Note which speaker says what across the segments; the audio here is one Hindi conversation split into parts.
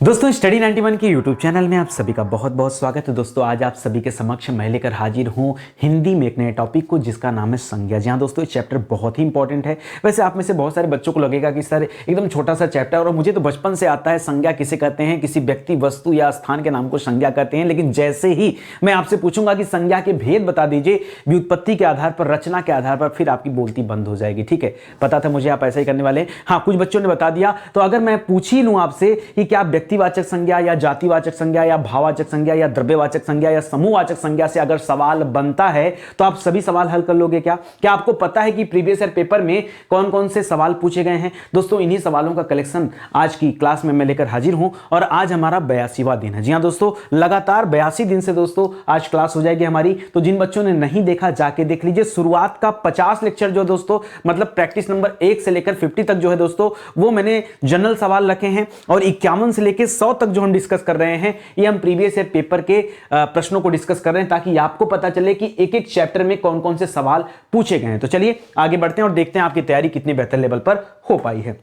Speaker 1: दोस्तों स्टडी 91 के यूट्यूब चैनल में आप सभी का बहुत बहुत स्वागत है। दोस्तों आज आप सभी के समक्ष मैं लेकर हाजिर हूं हिंदी में एक नए टॉपिक को जिसका नाम है संज्ञा। जी हाँ दोस्तों, ये चैप्टर बहुत ही इंपॉर्टेंट है। वैसे आप में से बहुत सारे बच्चों को लगेगा कि सर एकदम छोटा सा चैप्टर और मुझे तो बचपन से आता है। संज्ञा किसे कहते हैं? किसी व्यक्ति, वस्तु या स्थान के नाम को संज्ञा कहते हैं। लेकिन जैसे ही मैं आपसे पूछूंगा कि संज्ञा के भेद बता दीजिए व्युत्पत्ति के आधार पर, रचना के आधार पर, फिर आपकी बोलती बंद हो जाएगी। ठीक है, पता था मुझे आप ऐसा ही करने वाले। हाँ, कुछ बच्चों ने बता दिया। तो अगर मैं पूछ ही लूं आपसे कि क्या व्यक्तिवाचक संज्ञा या जातिवाचक संज्ञा या भाववाचक संज्ञा या द्रव्यवाचक संज्ञा या समूहवाचक संज्ञा से अगर सवाल बनता है तो आप सभी सवाल हल कर लोगे क्या? क्या आपको पता है कि प्रीवियस ईयर पेपर में कौन कौन से सवाल पूछे गए हैं? दोस्तों इन्हीं सवालों का कलेक्शन आज की क्लास में मैं लेकर हाजिर हूं और आज हमारा 82वां दिन है। जी हां दोस्तों, लगातार 82 दिन से दोस्तों आज क्लास हो जाएगी हमारी। तो जिन बच्चों ने नहीं देखा जाके देख लीजिए। शुरुआत का 50 लेक्चर जो दोस्तों, मतलब प्रैक्टिस नंबर 1 से लेकर 50 तक जो है दोस्तों, वो मैंने जनरल सवाल रखे हैं और 51 से लेकर 100 तक जो हम डिस्कस कर रहे हैं ये हम प्रीवियस ईयर पेपर के प्रश्नों को डिस्कस कर रहे हैं ताकि आपको पता चले कि एक एक चैप्टर में कौन कौन से सवाल पूछे गए हैं। तो चलिए आगे बढ़ते हैं और देखते हैं आपकी तैयारी कितनी बेहतर लेवल पर हो पाई है।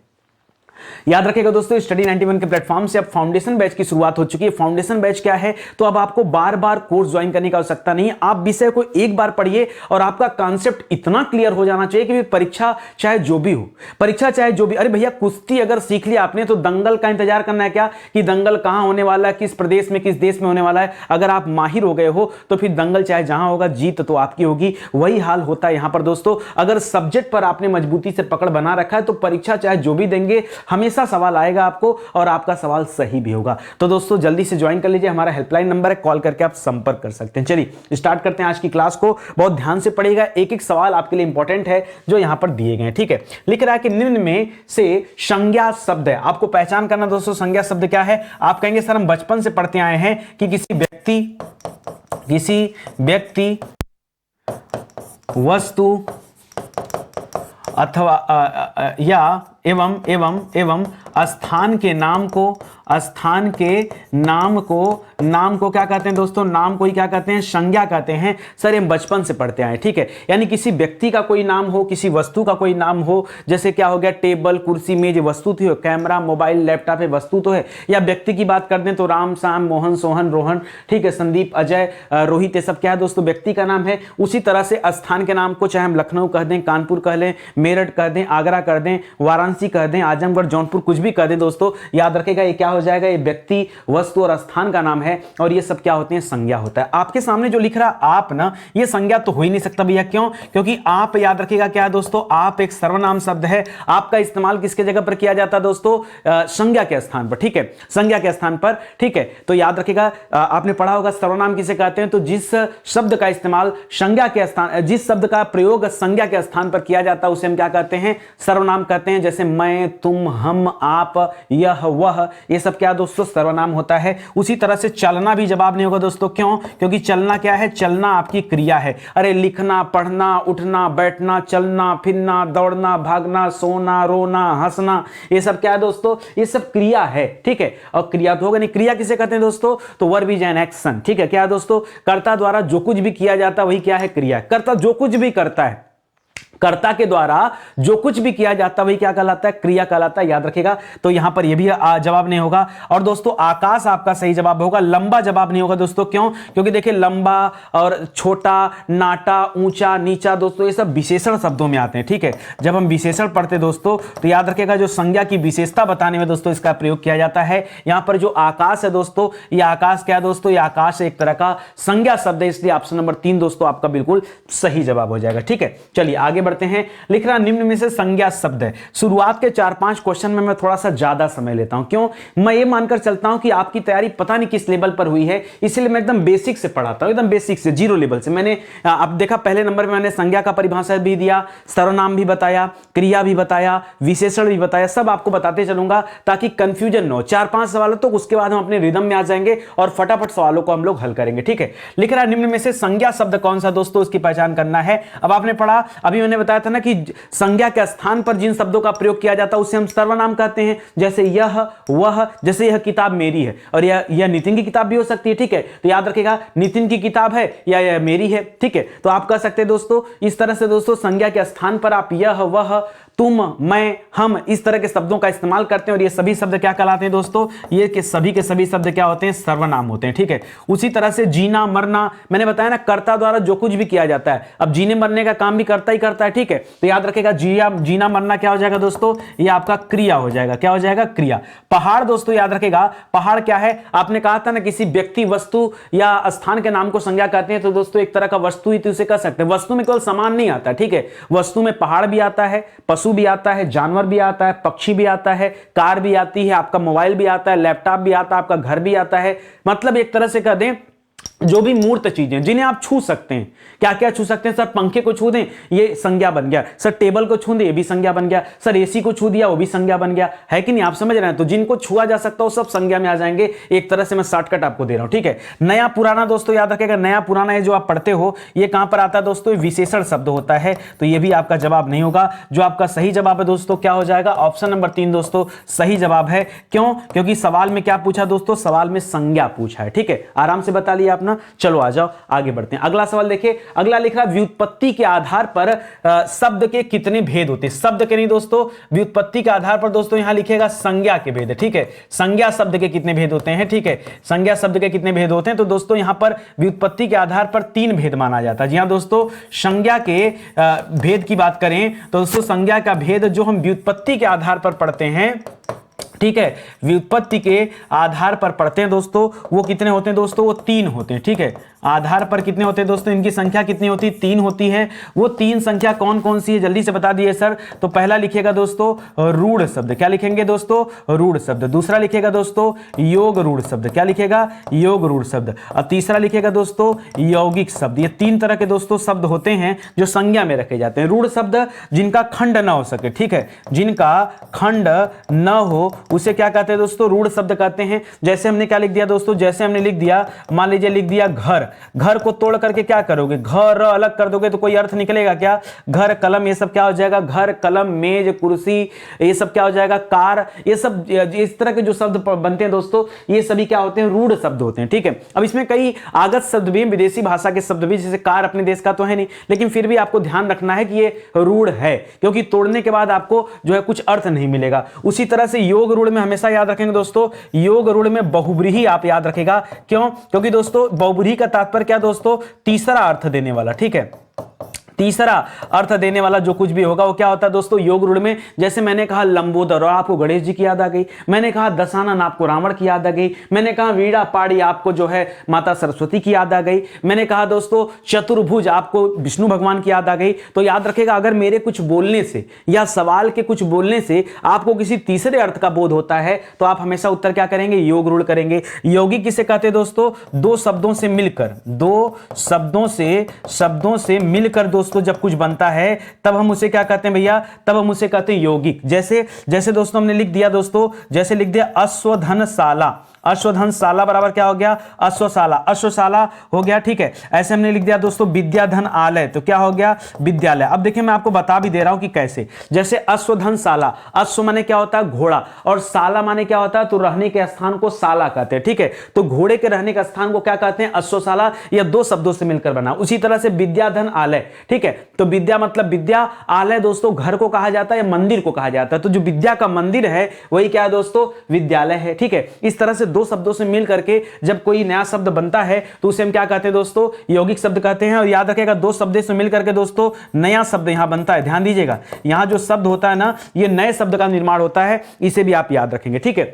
Speaker 1: याद रखिएगा दोस्तों, स्टडी 91 के प्लेटफॉर्म से अब फाउंडेशन बैच की शुरुआत हो चुकी है। फाउंडेशन बैच क्या है? तो अब आपको बार बार कोर्स ज्वाइन करने की आवश्यकता नहीं है। आप विषय को एक बार पढ़िए और आपका कॉन्सेप्ट इतना क्लियर हो जाना चाहिए कि परीक्षा चाहे जो भी हो, परीक्षा चाहे जो भी। अरे भैया, कुश्ती अगर सीख लिया आपने तो दंगल का इंतजार करना है क्या कि दंगल कहां होने वाला है, किस प्रदेश में, किस देश में होने वाला है? अगर आप माहिर हो गए हो तो फिर दंगल चाहे जहां होगा, जीत तो आपकी होगी। वही हाल होता है यहां पर दोस्तों। अगर सब्जेक्ट पर आपने मजबूती से पकड़ बना रखा है तो परीक्षा चाहे जो भी देंगे हमेशा सवाल आएगा आपको और आपका सवाल सही भी होगा। तो दोस्तों जल्दी से ज्वाइन कर लीजिए। हमारा हेल्पलाइन नंबर है, कॉल करके आप संपर्क कर सकते हैं। चलिए स्टार्ट करते हैं आज की क्लास को। बहुत ध्यान से पढ़िएगा, एक एक सवाल आपके लिए इंपॉर्टेंट है जो यहां पर दिए गए हैं। ठीक है, लिख रहा है कि निम्न में से संज्ञा शब्द है। आपको पहचान करना दोस्तों, संज्ञा शब्द क्या है? आप कहेंगे सर हम बचपन से पढ़ते आए हैं कि किसी व्यक्ति वस्तु अथवा या एवं स्थान के नाम को क्या कहते हैं दोस्तों? नाम को ही क्या कहते हैं? संज्ञा कहते हैं। सर हम बचपन से पढ़ते आए। ठीक है, यानी किसी व्यक्ति का कोई नाम हो, किसी वस्तु का कोई नाम हो, जैसे क्या हो गया, टेबल, कुर्सी, मेज वस्तु तो है, कैमरा, मोबाइल, लैपटॉप है वस्तु तो है। या व्यक्ति की बात कर दें तो राम, श्याम, मोहन, सोहन, रोहन, ठीक है, संदीप, अजय, रोहित, ये सब क्या है दोस्तों? व्यक्ति का नाम है। उसी तरह से स्थान के नाम को चाहे हम लखनऊ कह दें, कानपुर कह लें, मेरठ कह दें, आगरा कर दें, वाराणसी कह दें, आजमगढ़, जौनपुर, कुछ भी कह दें दोस्तों, याद रखेगा ये क्या हो जाएगा? ये व्यक्ति, वस्तु और स्थान का नाम है और ये सब क्या होते हैं? संज्ञा होता है। आपके सामने जो लिख रहा आप ना, ये संज्ञा तो हो ही नहीं सकता भैया। क्यों? क्योंकि आप, याद रखिएगा क्या है दोस्तों, आप एक सर्वनाम शब्द है। आपका इस्तेमाल किसके जगह पर किया जाता है दोस्तों? संज्ञा के स्थान पर। ठीक है, संज्ञा के स्थान पर। ठीक है, तो याद रखिएगा, आपने पढ़ा होगा सर्वनाम किसे कहते हैं? तो जिस शब्द का इस्तेमाल संज्ञा के स्थान, जिस शब्द का प्रयोग संज्ञा के स्थान पर किया जाता है उसे हम क्या कहते हैं? सर्वनाम कहते हैं। जैसे मैं, तुम, हम, आप, यह, वह, ये सब क्या दोस्तों? सर्वनाम होता है। उसी तरह से चलना भी जवाब नहीं होगा दोस्तों। क्यों? क्योंकि चलना क्या है? चलना आपकी क्रिया है। अरे लिखना, पढ़ना, उठना, बैठना, चलना, फिरना, दौड़ना, भागना, सोना, रोना, हंसना, ये सब क्या है दोस्तों? ये सब क्रिया है। ठीक है, और क्रिया तो होगा नहीं। क्रिया किसे कहते हैं दोस्तों? तो वर्ब इज एन एक्शन। ठीक है, क्या है दोस्तों? कर्ता द्वारा जो कुछ भी किया जाता है वही क्या है? क्रिया। कर्ता जो कुछ भी करता है, कर्ता के द्वारा जो कुछ भी किया जाता है वही क्या कहलाता है? क्रिया कहलाता है। याद रखिएगा। तो यहां पर यह भी जवाब नहीं होगा। और दोस्तों आकाश आपका सही जवाब होगा। लंबा जवाब नहीं होगा दोस्तों। क्यों? क्योंकि देखिए लंबा और छोटा, नाटा, ऊंचा, नीचा दोस्तों ये सब विशेषण शब्दों में आते हैं। ठीक है, जब हम विशेषण पढ़ते दोस्तों तो याद रखिएगा जो संज्ञा की विशेषता बताने में दोस्तों इसका प्रयोग किया जाता है। यहां पर जो आकाश है दोस्तों, ये आकाश क्या है दोस्तों? ये आकाश एक तरह का संज्ञा शब्द है, इसलिए ऑप्शन नंबर 3 दोस्तों आपका बिल्कुल सही जवाब हो जाएगा। ठीक है, चलिए आगे बढ़ते हैं। लिख रहा निम्न में से संज्ञा शब्द है। शुरुआत के 4-5 क्वेश्चन में मैं थोड़ा सा ज्यादा समय लेता हूं। क्यों? मैं ये मानकर चलता हूं कि आपकी तैयारी पता नहीं किस लेवल पर हुई है, इसलिए मैं एकदम बेसिक से पढ़ाता हूं, एकदम बेसिक से, जीरो लेवल से। मैंने अब देखा पहले नंबर में मैंने संज्ञा का परिभाषा भी दिया, सर्वनाम भी बताया, क्रिया भी बताया, विशेषण भी बताया, सब आपको बताते चलूंगा ताकि कंफ्यूजन न हो। 4-5 सवाल तो उसके बाद हम अपने रिदम में आ जाएंगे और फटाफट सवालों को हम लोग हल करेंगे। ठीक है, लिख रहा निम्न में से संज्ञा शब्द कौन सा दोस्तों? उसकी पहचान करना है। अब आपने पढ़ा, अभी मैंने बताया था ना कि संज्ञा के स्थान पर जिन शब्दों का प्रयोग किया जाता है उसे हम सर्वनाम कहते हैं। जैसे यह, वह, जैसे यह किताब मेरी है और यह नितिन की किताब भी हो सकती है। ठीक है, तो याद रखिएगा नितिन की किताब है या यह मेरी है। ठीक है, तो आप कह सकते हैं दोस्तों इस तरह से दोस्तों संज्ञा के स्थान पर आप यह, वह, तुम, मैं, हम, इस तरह के शब्दों का इस्तेमाल करते हैं और ये सभी शब्द क्या कहलाते हैं दोस्तों, ये के सभी शब्द क्या होते हैं, सर्वनाम होते हैं। ठीक है, उसी तरह से जीना मरना, मैंने बताया ना कर्ता द्वारा जो कुछ भी किया जाता है, अब जीने मरने का काम भी करता ही करता है। ठीक है, तो याद रखेगा जीना मरना क्या हो जाएगा दोस्तों, ये आपका क्रिया हो जाएगा। क्या हो जाएगा, क्रिया। पहाड़ दोस्तों याद रखेगा, पहाड़ क्या है, आपने कहा था ना किसी व्यक्ति, वस्तु या स्थान के नाम को संज्ञा कहते हैं, तो दोस्तों एक तरह का वस्तु ही तो उसे कह सकते हैं। वस्तु में केवल सामान नहीं आता, ठीक है, वस्तु में पहाड़ भी आता है, पशु भी आता है, जानवर भी आता है, पक्षी भी आता है, कार भी आती है, आपका मोबाइल भी आता है, लैपटॉप भी आता है, आपका घर भी आता है। मतलब एक तरह से कह दें जो भी मूर्त चीजें जिन्हें आप छू सकते हैं, क्या क्या छू सकते हैं सर, पंखे को छू दें ये संज्ञा बन गया, सर टेबल को छू दें ये भी संज्ञा बन गया, सर एसी को छू दिया वो भी संज्ञा बन गया, है कि नहीं, आप समझ रहे हैं। तो जिनको छुआ जा सकता हो सब संज्ञा में आ जाएंगे, एक तरह से मैं शॉर्टकट आपको दे रहा हूं। ठीक है, नया पुराना दोस्तों याद रखेगा, नया पुराना ये जो आप पढ़ते हो ये कहां पर आता है दोस्तों, विशेषण शब्द होता है, तो ये भी आपका जवाब नहीं होगा। जो आपका सही जवाब है दोस्तों क्या हो जाएगा, ऑप्शन नंबर 3 दोस्तों सही जवाब है। क्यों, क्योंकि सवाल में क्या पूछा दोस्तों, सवाल में संज्ञा पूछा है। ठीक है, आराम से बता लिया अपना। चलो आ जाओ आगे बढ़ते हैं। अगला सवाल देखिए, अगला लिखा व्युत्पत्ति के आधार पर शब्द के कितने भेद होते हैं। शब्द के नहीं दोस्तों, व्युत्पत्ति के आधार पर दोस्तों यहां लिखेगा संज्ञा के भेद। ठीक है, संज्ञा शब्द के कितने भेद होते हैं। ठीक है, संज्ञा शब्द के कितने भेद होते हैं, तो दोस्तों यहां पर व्युत्पत्ति के आधार पर 3 भेद माना जाता है। जी हां दोस्तों, संज्ञा के भेद की बात करें तो दोस्तों संज्ञा का भेद जो हम व्युत्पत्ति के आधार पर पढ़ते हैं, ठीक है, व्युत्पत्ति के आधार पर पढ़ते हैं दोस्तों, वो कितने होते हैं दोस्तों, वो 3 होते हैं। ठीक है, आधार पर कितने होते हैं दोस्तों, इनकी संख्या कितनी होती है, 3 होती है। वो 3 संख्या कौन कौन सी है जल्दी से बता दिए सर। तो पहला लिखिएगा दोस्तों रूढ़ शब्द, क्या लिखेंगे दोस्तों, रूढ़ शब्द। दूसरा लिखिएगा दोस्तों योग रूढ़ शब्द, क्या लिखेगा, योग रूढ़ शब्द। और तीसरा लिखिएगा दोस्तों यौगिक शब्द। ये 3 तरह के दोस्तों शब्द होते हैं जो संज्ञा में रखे जाते हैं। रूढ़ शब्द जिनका खंड न हो सके, ठीक है, जिनका खंड न हो उसे क्या कहते हैं दोस्तों, रूढ़ शब्द कहते हैं। जैसे हमने क्या लिख दिया दोस्तों, जैसे हमने लिख दिया, मान लीजिए लिख दिया घर, घर को तोड़ करके क्या करोगे, घर अलग कर दोगे तो कोई अर्थ निकलेगा क्या, घर कलम ये सब क्या हो जाएगा, घर कलम मेज कुर्सी ये सब क्या हो जाएगा, कार, ये सब इस तरह के जो शब्द बनते हैं दोस्तों ये सभी क्या होते हैं, रूढ़ शब्द होते हैं। ठीक है, अब इसमें कई आगत शब्द भी, विदेशी भाषा के शब्द भी, जैसे कार अपने देश का तो है नहीं, लेकिन फिर भी आपको ध्यान रखना है कि ये रूढ़ है, क्योंकि तोड़ने के बाद आपको जो है कुछ अर्थ नहीं मिलेगा। उसी तरह से योग रूढ़ में हमेशा याद रखेंगे दोस्तों, योग रूढ़ में बहुब्रीही आप याद रखेगा। क्यों, क्योंकि दोस्तों बहुब्रीही का तात्पर्य क्या दोस्तों, तीसरा अर्थ देने वाला। ठीक है, तीसरा अर्थ देने वाला जो कुछ भी होगा वो क्या होता है दोस्तों योग रूढ़ में। जैसे मैंने कहा लंबोदर, आपको गणेश जी की याद आ गई। मैंने कहा दशानन, आपको रावण की याद आ गई। मैंने कहा वीणा पाड़ी, आपको जो है माता सरस्वती की याद आ गई। मैंने कहा दोस्तों चतुर्भुज, आपको विष्णु भगवान की याद आ गई। तो याद रखेगा, अगर मेरे कुछ बोलने से या सवाल के कुछ बोलने से आपको किसी तीसरे अर्थ का बोध होता है तो आप हमेशा उत्तर क्या करेंगे, योग रूढ़ करेंगे। यौगिक किसे कहते हैं दोस्तों, दो शब्दों से मिलकर, दो शब्दों से मिलकर दोस्तों जब कुछ बनता है तब हम उसे क्या कहते हैं भैया, तब हम उसे कहते हैं यौगिक। जैसे दोस्तों हमने लिख दिया दोस्तों, जैसे लिख दिया अश्वधनशाला, अश्वधनशाला बराबर क्या हो गया, अश्वशाला, अश्वशाला हो गया। ठीक है, ऐसे हमने लिख दिया दोस्तों विद्याधन आलय, तो क्या हो गया, विद्यालय। अब देखिए मैं आपको बता भी दे रहा हूं कि कैसे। जैसे अश्वधनशाला, अश्व माने क्या होता है, घोड़ा, और शाला माने क्या होता है, तो रहने के स्थान को शाला कहते हैं। ठीक है, तो घोड़े के रहने का स्थान को क्या कहते हैं, अश्वशाला। यह 2 शब्दों से मिलकर बना। उसी तरह से विद्याधन आलय, ठीक है, तो विद्या मतलब विद्या, आलय दोस्तों घर को कहा जाता है या मंदिर को कहा जाता है। तो जो विद्या का मंदिर है वही क्या है दोस्तों, विद्यालय है। ठीक है, इस तरह से 2 शब्दों से मिल करके जब कोई नया शब्द बनता है तो उसे हम क्या कहते हैं दोस्तों, यौगिक शब्द कहते हैं। और याद रखिएगा 2 शब्दों से मिल करके दोस्तों नया शब्द यहां बनता है। ध्यान दीजिएगा, यहां जो शब्द होता है ना, ये नए शब्द का निर्माण होता है, इसे भी आप याद रखेंगे। ठीक है,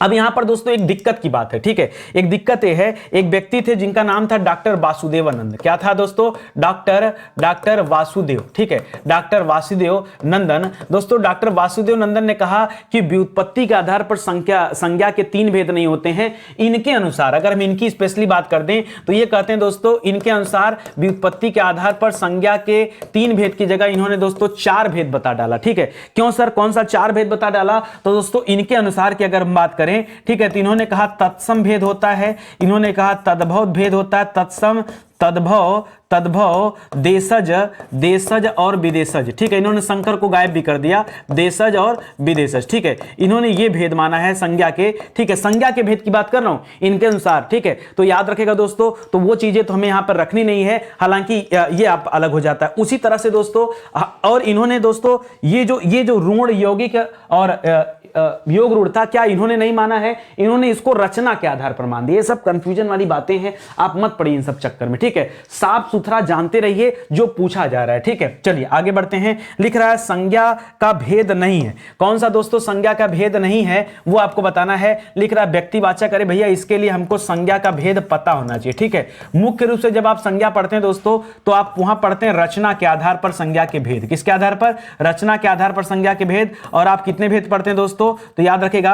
Speaker 1: अब यहां पर दोस्तों एक दिक्कत की बात है। ठीक है, एक दिक्कत यह है, एक व्यक्ति थे जिनका नाम था डॉक्टर वासुदेवानंद। क्या था दोस्तों, डॉक्टर वासुदेव। ठीक है, डॉक्टर वासुदेव नंदन। दोस्तों डॉक्टर वासुदेव नंदन ने कहा कि व्युत्पत्ति के आधार पर संज्ञा के 3 भेद नहीं होते हैं। इनके अनुसार, अगर हम इनकी स्पेशली बात कर दें तो ये कहते हैं दोस्तों, इनके अनुसार व्युत्पत्ति के आधार पर संज्ञा के 3 भेद की जगह इन्होंने दोस्तों 4 भेद बता डाला। ठीक है, क्यों सर, कौन सा 4 भेद बता डाला, तो दोस्तों इनके अनुसार की अगर हम बात करें, ठीक है, तो इन्होंने कहा तत्सम भेद होता है, इन्होंने कहा तद्भव भेद होता है, तत्सम तद्भव, तद्भव, देशज, देशज और विदेशज, ठीक है। इन्होंने शंकर को गायब भी कर दिया, देशज और विदेशज, ठीक है। इन्होंने ये भेद माना है संज्ञा के, ठीक है। संज्ञा के भेद की बात कर रहा हूं इनके अनुसार, ठीक है। तो याद रखेगा दोस्तों, तो वो चीजें तो हमें यहां पर रखनी नहीं है, हालांकि ये आप अलग हो जाता है। उसी तरह से दोस्तों, और इन्होंने दोस्तों ये जो ऋण यौगिक और योग रूढ़ता, क्या इन्होंने नहीं माना है, इन्होंने इसको रचना के आधार पर मान दिया। ये सब कंफ्यूजन वाली बातें हैं, आप मत पढ़िए इन सब चक्कर में, ठीक है। साफ सुथरा जानते रहिए जो पूछा जा रहा है, ठीक है। चलिए आगे बढ़ते हैं। लिख रहा है संज्ञा का भेद नहीं है। कौन सा दोस्तों संज्ञा का भेद नहीं है, वो आपको बताना है। लिख रहा है व्यक्तिवाचक, अरे भैया इसके लिए हमको संज्ञा का भेद पता होना चाहिए, ठीक है। मुख्य रूप से जब आप संज्ञा पढ़ते हैं दोस्तों, तो आप वहां पढ़ते हैं रचना के आधार पर संज्ञा के भेद। किसके आधार पर? रचना के आधार पर संज्ञा के भेद। और आप कितने भेद पढ़ते हैं दोस्तों? तो याद रखेगा,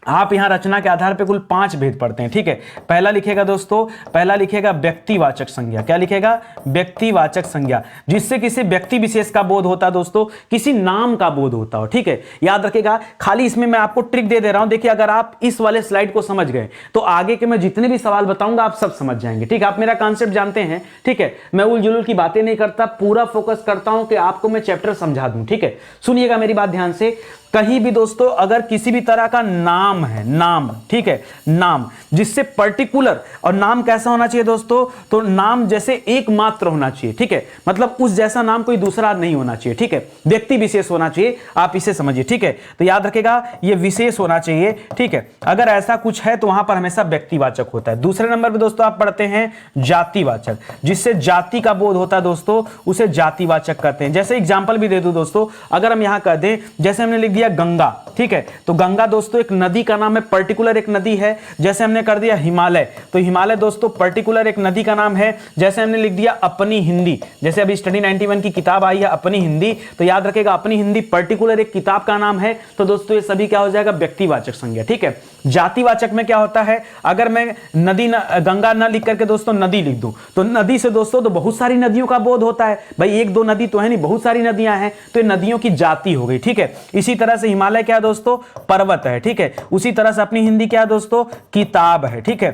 Speaker 1: आप यहां रचना के आधार पर कुल 5 भेद पढ़ते हैं, ठीक है। पहला लिखेगा दोस्तों, पहला लिखेगा व्यक्तिवाचक संज्ञा। क्या लिखेगा? व्यक्तिवाचक संज्ञा, जिससे किसी व्यक्ति विशेष का बोध होता है दोस्तों, किसी नाम का बोध होता हो, ठीक है। याद रखेगा, खाली इसमें मैं आपको ट्रिक दे दे रहा हूं। देखिए अगर आप इस वाले स्लाइड को समझ गए तो आगे के मैं जितने भी सवाल बताऊंगा आप सब समझ जाएंगे, ठीक है। आप मेरा कॉन्सेप्ट जानते हैं, ठीक है। मैं उलझुल की बातें नहीं करता, पूरा फोकस करता हूं कि आपको मैं चैप्टर समझा दूं, ठीक है। सुनिएगा मेरी बात ध्यान से। कहीं भी दोस्तों अगर किसी भी तरह का नाम है, नाम, ठीक है, नाम जिससे पर्टिकुलर, और नाम कैसा होना चाहिए दोस्तों? तो नाम जैसे एकमात्र होना चाहिए, ठीक है। मतलब उस जैसा नाम कोई दूसरा नहीं होना चाहिए, ठीक है। व्यक्ति विशेष होना चाहिए, आप इसे समझिए, ठीक है। तो याद रखेगा ये विशेष होना चाहिए, ठीक है। अगर ऐसा कुछ है तो वहां पर हमेशा व्यक्तिवाचक होता है। दूसरे नंबर पर दोस्तों आप पढ़ते हैं जातिवाचक, जिससे जाति का बोध होता है दोस्तों, उसे जातिवाचक कहते हैं। जैसे एग्जाम्पल भी दे दूं दोस्तों, अगर हम यहां कह दें, जैसे हमने लिख दिया गंगा, ठीक है। तो गंगा दोस्तों एक नदी का नाम है, पर्टिकुलर एक नदी है। जैसे हमने कर दिया हिमालय, तो हिमालय दोस्तों पर्टिकुलर एक नदी का नाम है। जैसे हमने लिख दिया अपनी हिंदी, जैसे अभी स्टडी 91 की किताब आई है अपनी हिंदी, तो याद रखेगा अपनी हिंदी पर्टिकुलर एक किताब का नाम है। तो दोस्तों ये सभी क्या हो जाएगा? व्यक्तिवाचक संज्ञा, ठीक है। जातिवाचक में क्या होता है? अगर मैं नदी गंगा न लिख करके दोस्तों नदी लिख दूं, तो नदी से दोस्तों तो बहुत सारी नदियों का बोध होता है भाई, एक दो नदी तो है नहीं, बहुत सारी नदियां हैं, तो ये नदियों की जाति हो गई, ठीक है। इसी तरह से हिमालय क्या है दोस्तों? पर्वत है, ठीक है। उसी तरह से अपनी हिंदी क्या है दोस्तों? किताब है, ठीक है।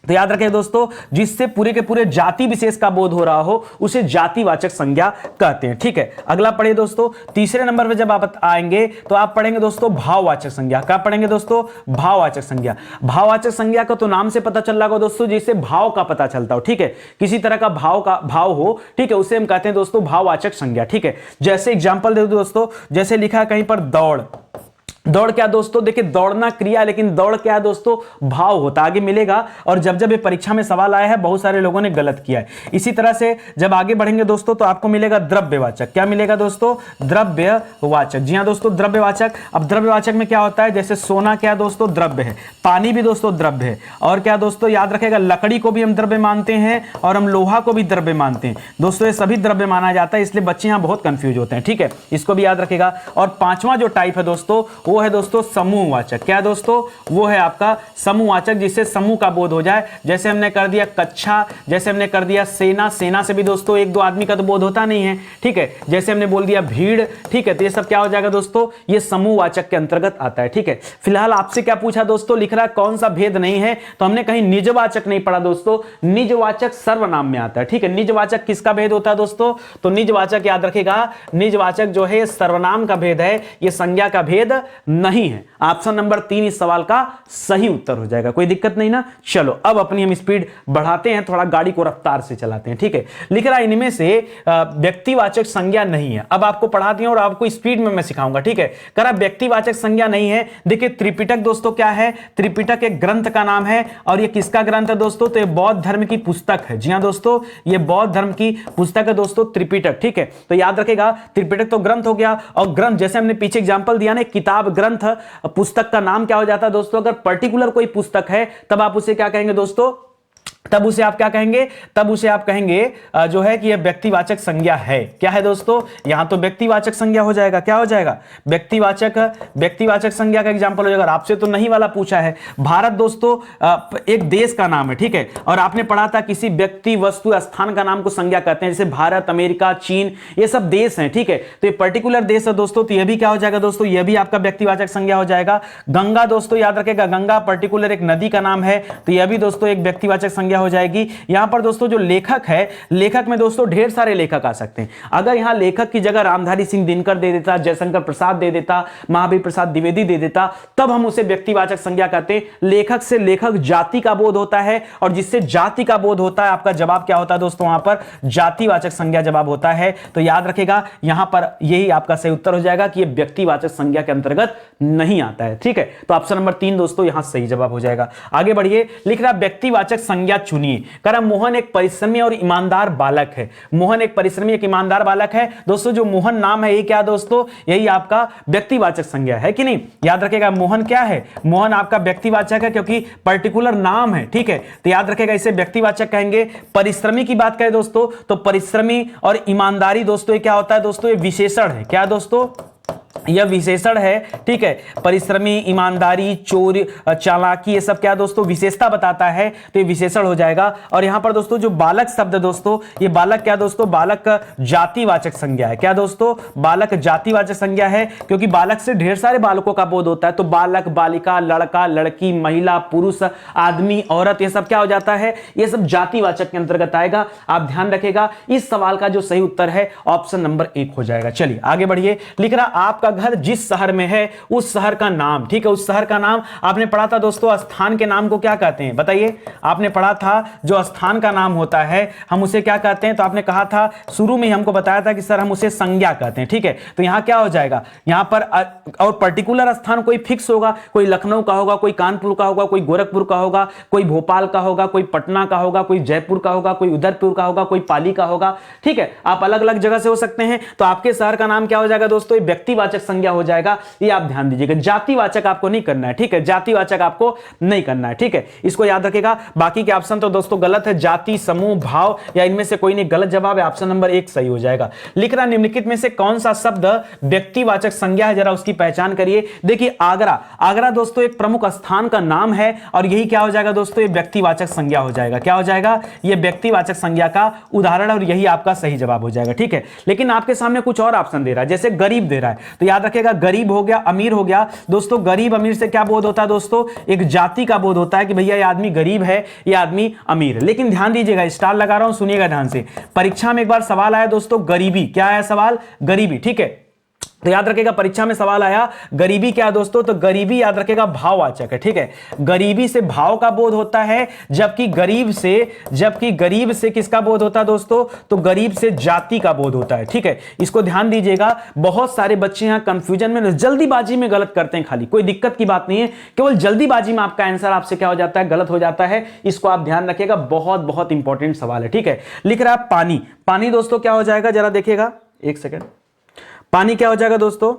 Speaker 1: तो याद रखें दोस्तों, जिससे पूरे के पूरे जाति विशेष का बोध हो रहा हो उसे जातिवाचक संज्ञा कहते हैं, ठीक है। अगला पढ़िए दोस्तों, तीसरे नंबर पे जब आप आएंगे तो आप पढ़ेंगे दोस्तों भाववाचक संज्ञा। क्या पढ़ेंगे दोस्तों? भाववाचक संज्ञा। भाववाचक संज्ञा का तो नाम से पता चल रहा होगा दोस्तों, जिससे भाव का पता चलता हो, ठीक है। किसी तरह का भाव हो, ठीक है, उसे हम कहते हैं दोस्तों भाववाचक संज्ञा, ठीक है। जैसे एग्जाम्पल दे दो दोस्तों, जैसे लिखा है कहीं पर दौड़। दौड़ क्या दोस्तों? देखिए दौड़ना क्रिया, लेकिन दौड़ क्या है दोस्तों? भाव होता, आगे मिलेगा। और जब जब ये परीक्षा में सवाल आया है बहुत सारे लोगों ने गलत किया है। इसी तरह से जब आगे बढ़ेंगे दोस्तों तो आपको मिलेगा द्रव्यवाचक। क्या मिलेगा दोस्तों? द्रव्यवाचक। जी हाँ दोस्तों, द्रव्यवाचक। अब द्रव्यवाचक में क्या होता है? जैसे सोना क्या दोस्तों? द्रव्य है। पानी भी दोस्तों द्रव्य है। और क्या दोस्तों याद रखेगा, लकड़ी को भी हम द्रव्य मानते हैं और हम लोहा को भी द्रव्य मानते हैं दोस्तों, ये सभी द्रव्य माना जाता है, इसलिए बच्चे यहां बहुत कंफ्यूज होते हैं, ठीक है। इसको भी याद रखेगा। और पांचवा जो टाइप है दोस्तों वो है दोस्तों समूहवाचक। क्या दोस्तों? वो है आपका समूहवाचक, जिससे समूह का बोध हो जाए। जैसे हमने कर दिया कक्षा, जैसे हमने कर दिया सेना। सेना से भी दोस्तों एक दो आदमी का तो बोध होता नहीं है, ठीक है। जैसे हमने बोल दिया भीड़, ठीक है। तो ये सब क्या हो जाएगा दोस्तों? ये समूहवाचक के अंतर्गत आता है, ठीक है। फिलहाल आपसे क्या पूछा दोस्तों? लिख रहा है कौन सा भेद नहीं है, तो हमने कहीं निजवाचक नहीं पढ़ा दोस्तों। निजवाचक सर्वनाम में आता है, ठीक है। निजवाचक किसका भेद होता है दोस्तों? तो निजवाचक याद रखेगा, निजवाचक जो है सर्वनाम का भेद है, ये संज्ञा का भेद नहीं है। ऑप्शन नंबर 3 इस सवाल का सही उत्तर हो जाएगा। कोई दिक्कत नहीं ना। चलो अब अपनी हम स्पीड बढ़ाते हैं, थोड़ा गाड़ी को रफ्तार से चलाते हैं, ठीक है। लिख रहा है इनमें से व्यक्तिवाचक संज्ञा नहीं है। अब आपको पढ़ा दिया और आपको स्पीड में मैं सिखाऊंगा, ठीक है। कह रहा व्यक्तिवाचक संज्ञा नहीं है। देखिए त्रिपिटक दोस्तों क्या है? त्रिपिटक एक ग्रंथ का नाम है। और ये किसका ग्रंथ है दोस्तों? तो ये बौद्ध धर्म की पुस्तक है। जी हाँ दोस्तों, ये बौद्ध धर्म की पुस्तक है दोस्तों, त्रिपिटक, ठीक है। तो याद रखेगा त्रिपिटक तो ग्रंथ हो गया, और ग्रंथ जैसे हमने पीछे एग्जाम्पल दिया ना, किताब, ग्रंथ, पुस्तक का नाम क्या हो जाता है दोस्तों? अगर पर्टिकुलर कोई पुस्तक है तब आप उसे क्या कहेंगे दोस्तों? तब उसे आप क्या कहेंगे? तब उसे आप कहेंगे जो है कि यह व्यक्तिवाचक संज्ञा है। क्या है दोस्तों? यहां तो व्यक्तिवाचक संज्ञा हो जाएगा। क्या हो जाएगा? व्यक्तिवाचक संज्ञा का एग्जांपल हो जाएगा। आपसे तो नहीं वाला पूछा है। भारत दोस्तों एक देश का नाम है, ठीक है। और आपने पढ़ा था किसी व्यक्ति, वस्तु, स्थान का नाम को संज्ञा कहते हैं, जैसे भारत, अमेरिका, चीन, ये सब देश हैं, ठीक है। तो ये पर्टिकुलर देश है दोस्तों, तो यह भी क्या हो जाएगा दोस्तों? यह भी आपका व्यक्तिवाचक संज्ञा हो जाएगा। गंगा दोस्तों याद रखेगा, गंगा पर्टिकुलर एक नदी का नाम है, तो यह भी दोस्तों एक व्यक्तिवाचक संज्ञा संज्ञा हो जाएगी। यहां पर दोस्तों जो लेखक है, लेखक में दोस्तों ढेर सारे लेखक आ सकते हैं। अगर यहां लेखक की जगह रामधारी सिंह दिनकर दे देता, जयशंकर प्रसाद दे देता, महावीर प्रसाद द्विवेदी दे देता, तब हम उसे व्यक्तिवाचक संज्ञा कहते हैं। लेखक से लेखक जाति का बोध होता है, और जिससे जाति का बोध होता है, आपका जवाब क्या होता है दोस्तों, वहां पर जातिवाचक संज्ञा जवाब होता है। तो याद रखेगा यहां पर यही आपका सही उत्तर हो जाएगा कि यह व्यक्तिवाचक संज्ञा के अंतर्गत नहीं आता है। ठीक है, तो ऑप्शन नंबर 3 दोस्तों यहां सही जवाब हो जाएगा। आगे बढ़िए, लिख रहा व्यक्तिवाचक संज्ञा चुनिए। कह रहा मोहन एक परिश्रमी और ईमानदार बालक है। मोहन एक परिश्रमी एक ईमानदार बालक है। दोस्तों जो मोहन नाम है ये क्या दोस्तों, यही आपका व्यक्तिवाचक संज्ञा है कि नहीं। याद रखेगा मोहन क्या है, मोहन आपका व्यक्तिवाचक है क्योंकि पर्टिकुलर नाम है। ठीक है, तो याद रखेगा इसे व्यक्तिवाचक कहेंगे। परिश्रमी की बात करें दोस्तों तो परिश्रमी और ईमानदारी दोस्तों ये क्या होता है दोस्तों, ये विशेषण है। क्या दोस्तों, यह विशेषण है। ठीक है, परिश्रमी, ईमानदारी, चोर, चालाकी, ये सब क्या दोस्तों विशेषता बताता है, तो ये विशेषण हो जाएगा। और यहां पर दोस्तों जो बालक शब्द दोस्तों, ये बालक क्या दोस्तों, बालक जातिवाचक संज्ञा है। क्या दोस्तों, बालक जातिवाचक संज्ञा है क्योंकि बालक से ढेर सारे बालकों का बोध होता है। तो बालक, बालिका, लड़का, लड़की, महिला, पुरुष, आदमी, औरत, ये सब क्या हो जाता है, ये सब जातिवाचक के अंतर्गत आएगा। आप ध्यान रखेगा इस सवाल का जो सही उत्तर है ऑप्शन नंबर 1 हो जाएगा। चलिए आगे बढ़िए, लिख रहा आपका घर जिस शहर में है उस शहर का नाम। ठीक है, उस शहर का नाम आपने पढ़ा था दोस्तों, स्थान के नाम को क्या कहते हैं बताइए। आपने पढ़ा था जो स्थान का नाम होता है हम उसे क्या कहते हैं, तो आपने कहा था शुरू में ही हमको बताया था कि सर हम उसे संज्ञा कहते हैं। ठीक है, तो यहां क्या हो जाएगा, यहां पर और पर्टिकुलर स्थान कोई फिक्स होगा, कोई लखनऊ का होगा, कोई कानपुर का होगा, कोई गोरखपुर का होगा, कोई भोपाल का होगा, कोई पटना का होगा, कोई जयपुर का होगा, कोई उदयपुर का होगा, कोई पाली का होगा। ठीक है, आप अलग अलग जगह से हो सकते हैं। तो आपके शहर का नाम क्या हो जाएगा दोस्तों, व्यक्तिवाचक संज्ञा हो जाएगा। ये आप ध्यान दीजिएगा, जातिवाचक आपको नहीं करना है। ठीक है, जातिवाचक आपको नहीं करना है। ठीक है, इसको याद रखेगा। बाकी के ऑप्शन तो दोस्तों गलत है, जाति, समूह, भाव या इनमें से कोई नहीं, गलत जवाब है। ऑप्शन नंबर 1 सही हो जाएगा। लिख रहा निम्नलिखित में से कौन सा शब्द व्यक्तिवाचक संज्ञा है, जरा उसकी पहचान करिए। देखिए आगरा, आगरा दोस्तों एक प्रमुख स्थान का नाम है और यही क्या हो जाएगा दोस्तों, ये व्यक्तिवाचक संज्ञा हो जाएगा। क्या हो जाएगा, ये व्यक्तिवाचक संज्ञा का उदाहरण और यही आपका सही जवाब हो जाएगा। ठीक है, लेकिन आपके सामने कुछ और ऑप्शन दे रहा है, जैसे गरीब दे रहा है, तो याद रखेगा गरीब हो गया, अमीर हो गया। दोस्तों गरीब अमीर से क्या बोध होता है दोस्तों, एक जाति का बोध होता है कि भैया ये आदमी गरीब है, ये आदमी अमीर है। लेकिन ध्यान दीजिएगा, स्टार लगा रहा हूं, सुनिएगा ध्यान से। परीक्षा में एक बार सवाल आया दोस्तों गरीबी, क्या आया सवाल, गरीबी। ठीक है, तो याद रखेगा परीक्षा में सवाल आया गरीबी क्या दोस्तों, तो गरीबी याद रखेगा भाववाचक है। ठीक है, गरीबी से भाव का बोध होता है, जबकि गरीब से किसका बोध होता है दोस्तों, तो गरीब से जाति का बोध होता है। ठीक है, इसको ध्यान दीजिएगा। बहुत सारे बच्चे यहां कंफ्यूजन में, जल्दीबाजी में गलत करते हैं, खाली कोई दिक्कत की बात नहीं है, केवल जल्दीबाजी में आपका आंसर आपसे क्या हो जाता है, गलत हो जाता है। इसको आप ध्यान रखिएगा, बहुत बहुत इंपॉर्टेंट सवाल है। ठीक है, लिख रहा है पानी, पानी दोस्तों क्या हो जाएगा, जरा देखिएगा एक सेकेंड, पानी क्या हो जाएगा दोस्तों।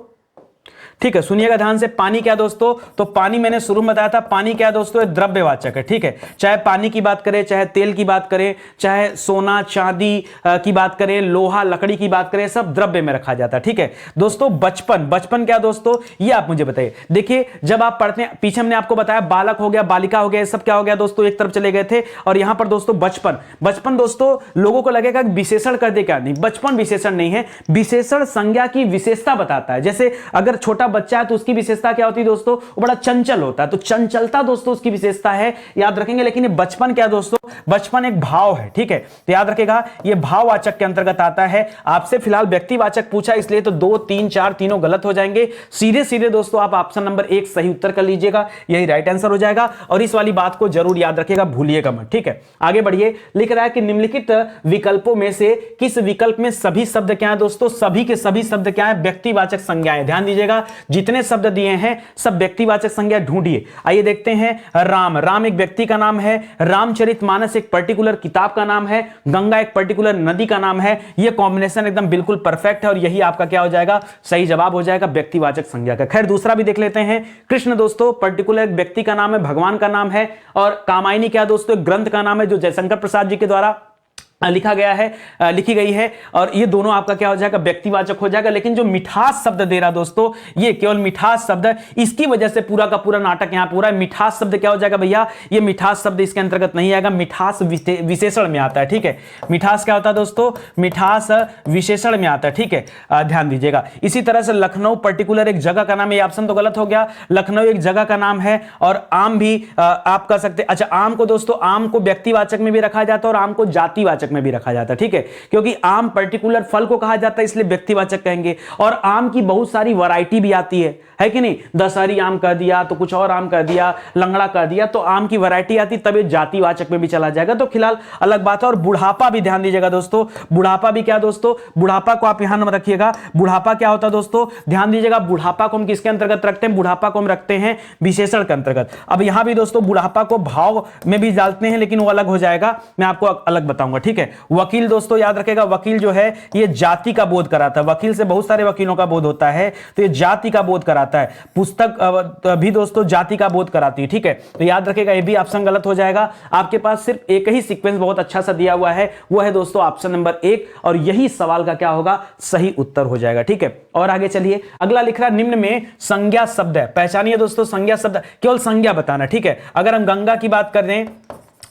Speaker 1: ठीक है, सुनिएगा ध्यान से, पानी क्या दोस्तों, तो पानी मैंने शुरू में बताया था, पानी क्या दोस्तों, द्रव्यवाचक है। ठीक है, चाहे पानी की बात करें, चाहे तेल की बात करें, चाहे सोना चांदी की बात करें, लोहा लकड़ी की बात करें, सब द्रव्य में रखा जाता है। ठीक है दोस्तों, बचपन, बचपन क्या दोस्तों, ये आप मुझे बताइए। देखिए जब आप पढ़ते हैं, पीछे हमने आपको बताया बालक हो गया, बालिका हो गया, ये सब क्या हो गया दोस्तों, एक तरफ चले गए थे। और यहां पर दोस्तों बचपन, बचपन दोस्तों लोगों को लगेगा विशेषण कर दे, क्या नहीं, बचपन विशेषण नहीं है, विशेषण संज्ञा की विशेषता बताता है। जैसे अगर छोटा बच्चा है तो उसकी विशेषता क्या होती है दोस्तों, वो बड़ा चंचल होता है, तो चंचलता दोस्तों उसकी विशेषता है, याद रखेंगे। लेकिन ये बचपन क्या दोस्तों, बचपन एक भाव है। ठीक है, तो याद रखेगा ये भाववाचक के अंतर्गत आता है। आपसे फिलहाल व्यक्तिवाचक पूछा इसलिए तो 2, 3, 4 तीनों गलत हो जाएंगे। सीधे सीधे दोस्तों आप ऑप्शन नंबर 1 सही उत्तर कर लीजिएगा, यही राइट आंसर हो जाएगा। और इस वाली बात को जरूर याद रखिएगा, भूलिएगा मत। ठीक है, आगे बढ़िए। लिख रहा है कि निम्नलिखित विकल्पों में से किस विकल्प में सभी शब्द क्या है दोस्तों, सभी के सभी शब्द क्या है, व्यक्तिवाचक संज्ञाएं। ध्यान दीजिएगा, जितने शब्द दिए हैं सब व्यक्तिवाचक संज्ञा ढूंढिए। आइए देखते हैं। राम, राम एक व्यक्ति का नाम है। रामचरितमानस एक पर्टिकुलर किताब का नाम है। गंगा एक पर्टिकुलर नदी का नाम है। यह कॉम्बिनेशन एकदम बिल्कुल परफेक्ट है और यही आपका क्या हो जाएगा, सही जवाब हो जाएगा व्यक्तिवाचक संज्ञा का। खैर दूसरा भी देख लेते हैं। कृष्ण दोस्तों पर्टिकुलर एक व्यक्ति का नाम है, भगवान का नाम है। और कामायनी क्या दोस्तों, एक ग्रंथ का नाम है जो जयशंकर प्रसाद जी के द्वारा लिखा गया है, लिखी गई है, और ये दोनों आपका क्या हो जाएगा, व्यक्तिवाचक हो जाएगा। लेकिन जो मिठास शब्द दे रहा दोस्तों, ये केवल मिठास शब्द है, इसकी वजह से पूरा का पूरा नाटक यहां पूरा है। मिठास शब्द क्या हो जाएगा भैया, ये मिठास शब्द इसके अंतर्गत नहीं आएगा, मिठास विशेषण में आता है। ठीक है, मिठास क्या होता है दोस्तों, मिठास विशेषण में आता है। ठीक है, ध्यान दीजिएगा। इसी तरह से लखनऊ पर्टिकुलर एक जगह का नाम है, ये ऑप्शन तो गलत हो गया, लखनऊ एक जगह का नाम है। और आम भी आप कर सकते, अच्छा आम को दोस्तों, आम को व्यक्तिवाचक में भी रखा जाता है और आम को जातिवाचक में भी रखा जाता है। ठीक है, क्योंकि आम पर्टिकुलर फल को कहा जाता है, इसलिए व्यक्तिवाचक कहेंगे। और आम की बहुत सारी वैरायटी भी आती है कि नहीं, दशहरी आम कह दिया तो कुछ और आम कह दिया, लंगड़ा कह दिया, तो आम की वैरायटी आती, तब ये जातिवाचक में भी चला जाएगा। तो फिलहाल अलग बात है। और बुढ़ापा भी ध्यान दीजिएगा दोस्तों, बुढ़ापा भी क्या दोस्तों, बुढ़ापा को आप यहां रखिएगा। बुढ़ापा क्या होता है दोस्तों, ध्यान दीजिएगा, बुढ़ापा को हम किसके अंतर्गत रखते हैं, बुढ़ापा को हम रखते हैं विशेषण के अंतर्गत। अब यहां भी दोस्तों बुढ़ापा को भाव में भी डालते हैं, लेकिन वो अलग हो जाएगा, मैं आपको अलग बताऊंगा। ठीक है, वकील दोस्तों याद रखेगा, वकील जो है ये जाति का बोध कराता है, वकील से बहुत सारे वकीलों का बोध होता है, तो ये जाति का बोध कराता है। पुस्तक भी दोस्तों जाति का बोध कराती है। ठीक है, तो याद रखेगा, ये भी ऑप्शन गलत हो जाएगा। आपके पास सिर्फ एक ही सीक्वेंस बहुत अच्छा सा दिया हुआ है, वो है दोस्तों ऑप्शन नंबर 1, और यही सवाल का क्या होगा, सही उत्तर हो जाएगा। ठीक है, और आगे चलिए, अगला लिख रहा है निम्न में संज्ञा शब्द है, पहचानिए दोस्तों संज्ञा शब्द, केवल संज्ञा बताना। ठीक है, अगर हम गंगा की बात कर दें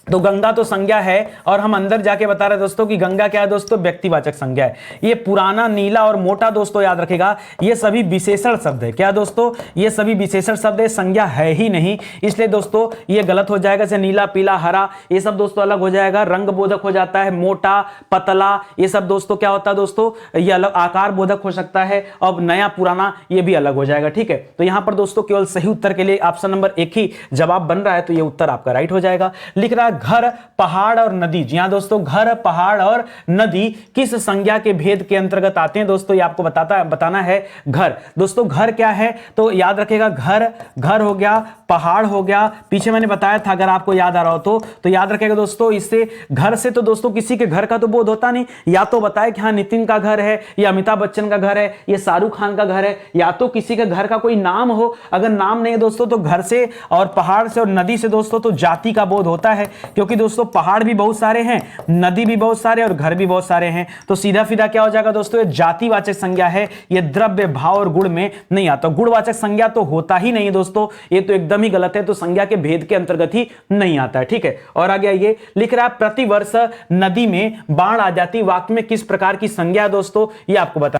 Speaker 1: तो गंगा तो संज्ञा है, और हम अंदर जाके बता रहे दोस्तों कि गंगा क्या है दोस्तों, व्यक्तिवाचक संज्ञा है। ये पुराना, नीला और मोटा दोस्तों याद रखेगा, ये सभी विशेषण शब्द है। क्या दोस्तों, ये सभी विशेषण शब्द है, संज्ञा है ही नहीं, इसलिए दोस्तों ये गलत हो जाएगा। जैसे नीला, पीला, हरा, ये सब दोस्तों अलग हो जाएगा, रंग बोधक हो जाता है। मोटा, पतला, ये सब दोस्तों क्या होता है दोस्तों, ये अलग आकार बोधक हो सकता है। अब नया, पुराना, ये भी अलग हो जाएगा। ठीक है, तो यहां पर दोस्तों केवल सही उत्तर के लिए ऑप्शन नंबर 1 ही जवाब बन रहा है, तो ये उत्तर आपका राइट हो जाएगा। लिख रहा है घर, पहाड़ और नदी। जी हां दोस्तों, घर, पहाड़ और नदी किस संज्ञा के भेद के अंतर्गत आते हैं दोस्तों, ये आपको बताना है। घर दोस्तों, घर क्या है, तो याद रखेगा, घर, घर हो गया, पहाड़ हो गया, पीछे मैंने बताया था, अगर आपको याद आ रहा हो तो याद रखेगा दोस्तों। इससे घर से तो दोस्तों किसी के घर का तो बोध होता नहीं, या तो बताए कि हाँ नितिन का घर है, या अमिताभ बच्चन का घर है, या शाहरुख खान का घर है, या तो किसी के घर का कोई नाम हो। अगर नाम नहीं है दोस्तों, तो घर से और पहाड़ से और नदी से दोस्तों तो जाति का बोध होता है, क्योंकि दोस्तों पहाड़ भी बहुत सारे हैं, नदी भी बहुत सारे और घर भी बहुत सारे हैं, तो सीधा सीधा क्या हो जाएगा दोस्तों, ये जातिवाचक संज्ञा है, ये द्रव्य, भाव और गुण में नहीं आता। गुणवाचक संज्ञा तो होता ही नहीं है दोस्तों, ये तो एकदम ही गलत है, तो संज्ञा के भेद के अंतर्गत ही नहीं आता है। ठीक है, और आगे आइए, लिख रहा है प्रतिवर्ष नदी में बाढ़ आ जाती, वाक्य में किस प्रकार की संज्ञा है दोस्तों, ये आपको बता।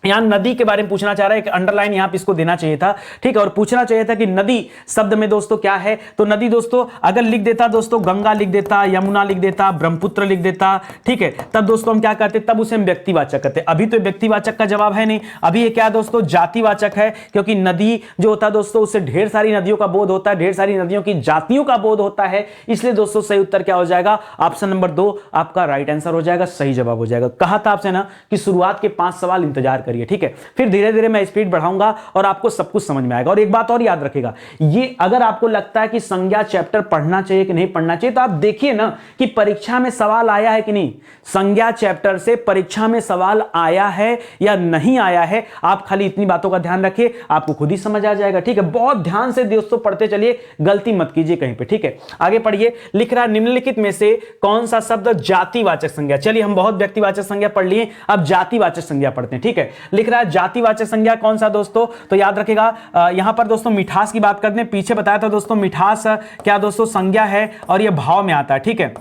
Speaker 1: यहां नदी के बारे में पूछना चाह रहा है, एक अंडरलाइन यहां पे इसको देना चाहिए था। ठीक है, और पूछना चाहिए था कि नदी शब्द में दोस्तों क्या है, तो नदी दोस्तों अगर लिख देता दोस्तों, गंगा लिख देता, यमुना लिख देता, ब्रह्मपुत्र लिख देता, ठीक है, तब दोस्तों हम क्या करते, तब उसे हम व्यक्तिवाचक कहते। अभी तो व्यक्तिवाचक का जवाब है नहीं, अभी ये क्या है दोस्तों, जातिवाचक है, क्योंकि नदी जो होता है दोस्तों, उससे ढेर सारी नदियों का बोध होता है, ढेर सारी नदियों की जातियों का बोध होता है, इसलिए दोस्तों सही उत्तर क्या हो जाएगा, ऑप्शन नंबर 2 आपका राइट आंसर हो जाएगा, सही जवाब हो जाएगा। कहा था आपसे ना कि शुरुआत के 5 सवाल इंतजार करिए, ठीक है, फिर धीरे धीरे मैं स्पीड बढ़ाऊंगा और आपको सब कुछ समझ में आएगा। और एक बात और याद रखेगा, ये अगर आपको लगता है कि संज्ञा चैप्टर पढ़ना चाहिए कि नहीं पढ़ना चाहिए, तो आप देखिए ना कि परीक्षा में सवाल आया है कि नहीं, संज्ञा चैप्टर से परीक्षा में सवाल आया है या नहीं आया है। आप खाली इतनी बातों का ध्यान रखिए, आपको खुद ही समझ आ जाएगा। ठीक है, बहुत ध्यान से दोस्तों पढ़ते चलिए, गलती मत कीजिए कहीं पे। ठीक है, आगे पढ़िए। लिख रहा है निम्नलिखित में से कौन सा शब्द जातिवाचक संज्ञा। चलिए हम बहुत व्यक्तिवाचक संज्ञा पढ़ लिए, अब जातिवाचक संज्ञा पढ़ते हैं। ठीक है, लिख रहा है जातिवाचक संज्ञा कौन सा दोस्तों, तो याद रखेगा यहां पर दोस्तों मिठास की बात करते हैं। पीछे बताया था दोस्तों मिठास क्या दोस्तों संज्ञा है और यह भाव में आता है। ठीक है,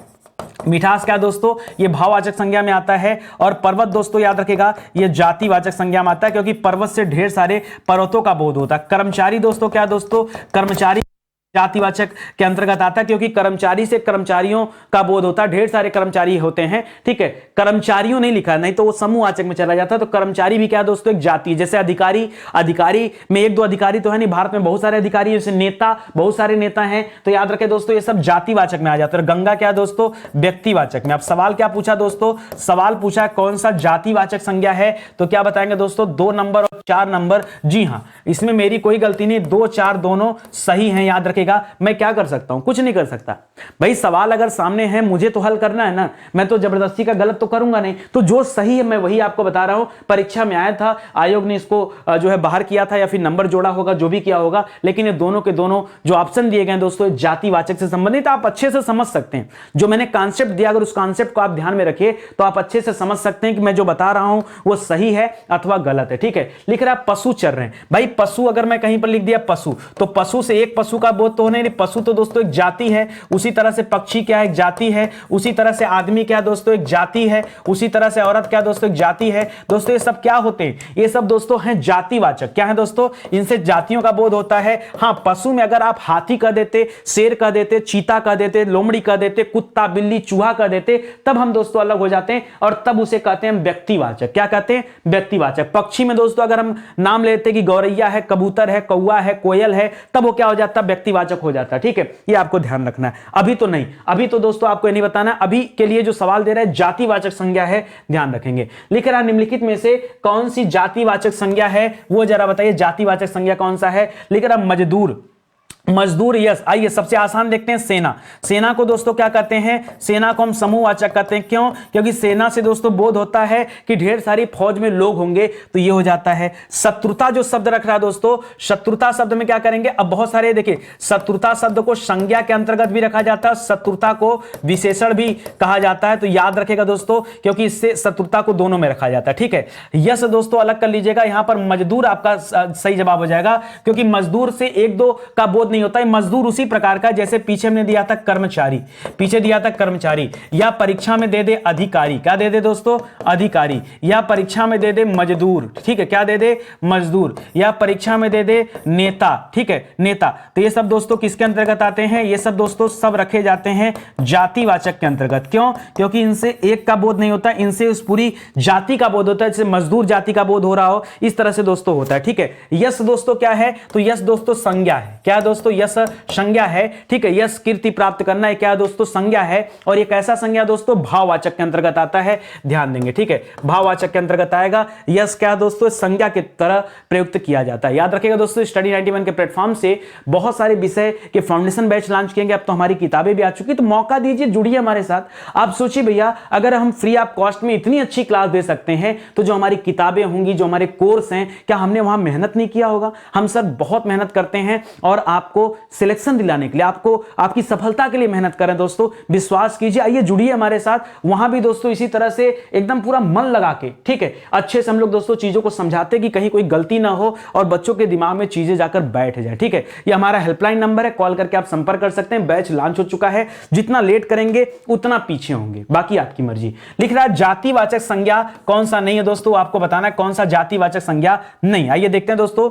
Speaker 1: मिठास क्या दोस्तों, ये भाववाचक संज्ञा में आता है। और पर्वत दोस्तों याद रखेगा ये जातिवाचक संज्ञा में आता है, क्योंकि पर्वत से ढेर सारे पर्वतों का बोध होता है। कर्मचारी दोस्तों क्या दोस्तों, कर्मचारी जातिवाचक के अंतर्गत आता है, क्योंकि कर्मचारी से कर्मचारियों का बोध होता है, ढेर सारे कर्मचारी होते हैं। ठीक है, कर्मचारियों नहीं लिखा, नहीं तो वो समूहवाचक में चला जाता है। तो कर्मचारी भी क्या दोस्तों, एक जाति। जैसे अधिकारी, अधिकारी में एक दो अधिकारी तो है नहीं, भारत में बहुत सारे अधिकारी, जैसे नेता, बहुत सारे नेता हैं, तो याद रखें दोस्तों ये सब जातिवाचक में आ जाता है। गंगा क्या दोस्तों, व्यक्तिवाचक में। अब सवाल क्या पूछा दोस्तों, सवाल पूछा कौन सा जातिवाचक संज्ञा है, तो क्या बताएंगे दोस्तों, 2 नंबर और 4 नंबर। जी हां, इसमें मेरी कोई गलती नहीं, 2 4 दोनों सही हैं। याद रखेगा, मैं क्या कर सकता हूं, कुछ नहीं कर सकता। भाई सवाल अगर सामने है, मुझे तो हल करना है ना, मैं तो जबरदस्ती का गलत तो करूंगा नहीं। तो जो सही है मैं वही आपको बता रहा हूं। परीक्षा में आया था, आयोग ने इसको जो है बाहर किया था या फिर नंबर जोड़ा होगा, जो भी किया होगा, लेकिन ये दोनों के दोनों जो ऑप्शन दिए गए हैं दोस्तों जातिवाचक से संबंधित, आप अच्छे से समझ सकते हैं। जो मैंने कॉन्सेप्ट दिया, अगर उस कॉन्सेप्ट को आप ध्यान में रखिए तो आप अच्छे से समझ सकते हैं कि मैं जो बता रहा हूं वो सही है अथवा गलत है। ठीक है, लिख रहा है पशु चर रहे हैं। भाई पशु अगर मैं कहीं पर लिख दिया पशु, तो पशु से एक पशु का बोध तो होना नहीं, पशु तो दोस्तों एक जाति है। उसी तरह से पक्षी क्या है, एक जाति है। उसी तरह से आदमी क्या दोस्तों, एक जाति है। उसी तरह से औरत क्या दोस्तों, एक जाति है। दोस्तों ये सब क्या होते हैं, ये सब दोस्तों हैं जातिवाचक। क्या है दोस्तों, इनसे जातियों का बोध होता है। हां, पशु में अगर आप हाथी कह देते, शेर कह देते, चीता कह देते, लोमड़ी कह देते, कुत्ता बिल्ली चूहा कह देते, तब हम दोस्तों अलग हो जाते हैं और तब उसे कहते हैं व्यक्तिवाचक। क्या कहते हैं, व्यक्तिवाचक। पक्षी में दोस्तों अगर हम नाम लेते कि गौरैया है, कबूतर है, कौवा है, कोयल है, तब वो क्या हो जाता है, व्यक्तिवाचक हो जाता है। ठीक है, ये आपको ध्यान रखना है। अभी तो नहीं, अभी तो दोस्तों आपको ये नहीं बताना। अभी के लिए जो सवाल दे रहा है जातिवाचक संज्ञा है, ध्यान रखेंगे। लिख रहा निम्नलिखित में से कौन सी जातिवाचक संज्ञा है, वो जरा बताइए। जातिवाचक संज्ञा कौन सा है, लिख रहा मजदूर। मजदूर, यस। आइए सबसे आसान देखते हैं सेना। सेना को दोस्तों क्या कहते हैं, सेना को हम समूहवाचक कहते हैं। क्यों, क्योंकि सेना से दोस्तों बोध होता है कि ढेर सारी फौज में लोग होंगे, तो ये हो जाता है। शत्रुता जो शब्द रख रहा है दोस्तों, शत्रुता शब्द में क्या करेंगे, अब बहुत सारे देखिए, शत्रुता शब्द को संज्ञा के अंतर्गत भी रखा जाता है, शत्रुता को विशेषण भी कहा जाता है। तो याद रखेगा दोस्तों, क्योंकि इससे शत्रुता को दोनों में रखा जाता है। ठीक है, यस दोस्तों अलग कर लीजिएगा। यहां पर मजदूर आपका सही जवाब हो जाएगा, क्योंकि मजदूर से एक दो का बोध नहीं होता है। मजदूर उसी प्रकार का जैसे पीछे हमने दिया था कर्मचारी, पीछे दिया था कर्मचारी, या परीक्षा में दे दे अधिकारी। क्या दे दे दोस्तों, अधिकारी। या परीक्षा में दे दे मजदूर। ठीक है, क्या दे दे, मजदूर। या परीक्षा में दे दे नेता। ठीक है, नेता। तो ये सब दोस्तों किसके अंतर्गत आते हैं, ये सब दोस्तों सब रखे जाते हैं जातिवाचक के अंतर्गत। क्यों, क्योंकि इनसे एक का बोध नहीं होता, इनसे उस पूरी जाति का बोध होता है। जैसे मजदूर जाति का बोध हो रहा हो, इस तरह से दोस्तों होता है। ठीक है, यश दोस्तों क्या है, तो यश दोस्तों संज्ञा है। क्या दोस्तों, यश संज्ञा है। ठीक है, यश कीर्ति प्राप्त करना है, क्या दोस्तों, संज्ञा है। और ये कैसा संज्ञा दोस्तों, भाववाचक के अंतर्गत आता है, ध्यान देंगे। ठीक है, भाववाचक के अंतर्गत आएगा। यश क्या दोस्तों, संज्ञा की तरह प्रयुक्त किया जाता है। याद रखिएगा दोस्तों, स्टडी 91 के प्लेटफॉर्म से बहुत सारे विषय के फाउंडेशन बैच लॉन्च किएंगे। अब तो हमारी किताबें भी आ चुकी, तो मौका दीजिए, जुड़िए हमारे साथ। आप सोचिए भैया, अगर हम फ्री ऑफ कॉस्ट में इतनी अच्छी क्लास दे सकते हैं, तो जो हमारी किताबें होंगी, जो हमारे कोर्स हैं, क्या हमने वहां मेहनत नहीं किया होगा। हम सर बहुत मेहनत करते हैं और आपको सिलेक्शन दिलाने के लिए, आपको आपकी सफलता के लिए मेहनत करें दोस्तों। विश्वास कीजिए, आइए जुड़िए हमारे साथ। वहां भी दोस्तों इसी तरह से एकदम पूरा मन लगा के, ठीक है, अच्छे से हम लोग दोस्तों चीजों को समझाते कि कहीं कोई गलती ना हो और बच्चों के दिमाग में चीजें जाकर बैठ जाए। ठीक है, ये हमारा हेल्पलाइन नंबर है, कॉल करके आप संपर्क कर सकते हैं। बैच लॉन्च हो चुका है, जितना लेट करेंगे उतना पीछे होंगे, बाकी आपकी मर्जी। लिख रहा है जातिवाचक संज्ञा कौन सा नहीं है दोस्तों, आपको बताना है कौन सा जातिवाचक संज्ञा नहीं। आइए देखते हैं दोस्तों।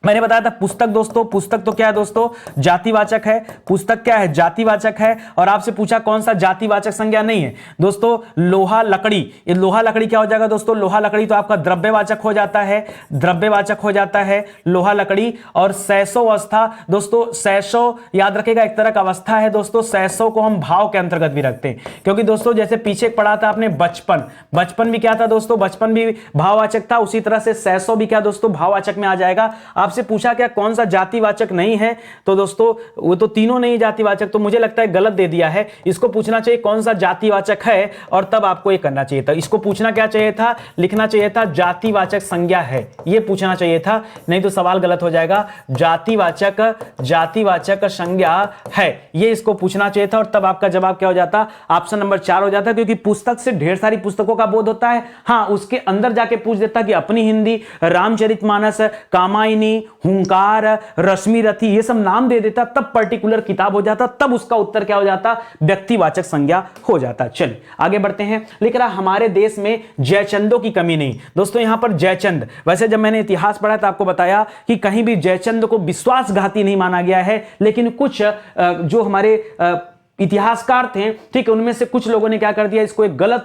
Speaker 1: मैंने बताया था पुस्तक दोस्तों, पुस्तक तो क्या है दोस्तों, जातिवाचक है। पुस्तक क्या है, जातिवाचक है। और आपसे पूछा कौन सा जातिवाचक संज्ञा नहीं है दोस्तों, लोहा लकड़ी। ये लोहा लकड़ी क्या हो जाएगा दोस्तों, लोहा लकड़ी तो आपका द्रव्यवाचक हो जाता है, द्रव्यवाचक हो जाता है लोहा लकड़ी। और सैसो अवस्था दोस्तों, सैसो याद रखेगा एक तरह का अवस्था है दोस्तों। सैसो को हम भाव के अंतर्गत भी रखते हैं, क्योंकि दोस्तों जैसे पीछे पढ़ा था आपने बचपन, बचपन भी क्या था दोस्तों, बचपन भी भाववाचक था। उसी तरह से सैसो भी क्या दोस्तों, भाववाचक में आ जाएगा। आपसे पूछा क्या कौन सा जातिवाचक नहीं है, तो दोस्तों वो तो तीनों नहीं जातिवाचक, तो मुझे लगता है गलत दे दिया है। इसको पूछना चाहिए कौन सा जातिवाचक है, और तब आपको ये करना चाहिए था। इसको पूछना क्या चाहिए था, लिखना चाहिए था जातिवाचक संज्ञा है, ये पूछना चाहिए था, नहीं तो सवाल गलत हो जाएगा। जातिवाचक, जातिवाचक संज्ञा है, ये इसको पूछना चाहिए था, और तब आपका जवाब क्या हो जाता, ऑप्शन नंबर 4 हो जाता। क्योंकि पुस्तक से ढेर सारी पुस्तकों का बोध होता है। हाँ, उसके अंदर जाके पूछ देता कि अपनी हिंदी, रामचरितमानस, कामायनी, हुंकार, रश्मि रथी, ये सब नाम दे देता, तब पर्टिकुलर किताब हो जाता, तब उसका उत्तर क्या हो जाता, व्यक्तिवाचक संज्ञा हो जाता। चलिए आगे बढ़ते हैं। लिख रहा हमारे देश में जयचंदों की कमी नहीं। दोस्तों यहां पर जयचंद, वैसे जब मैंने इतिहास पढ़ा था आपको बताया कि कहीं भी जयचंद को विश्वासघाती नहीं माना गया है, लेकिन कुछ जो हमारे इतिहासकार थे, ठीक है, उनमें से कुछ लोगों ने क्या कर दिया, इसको एक गलत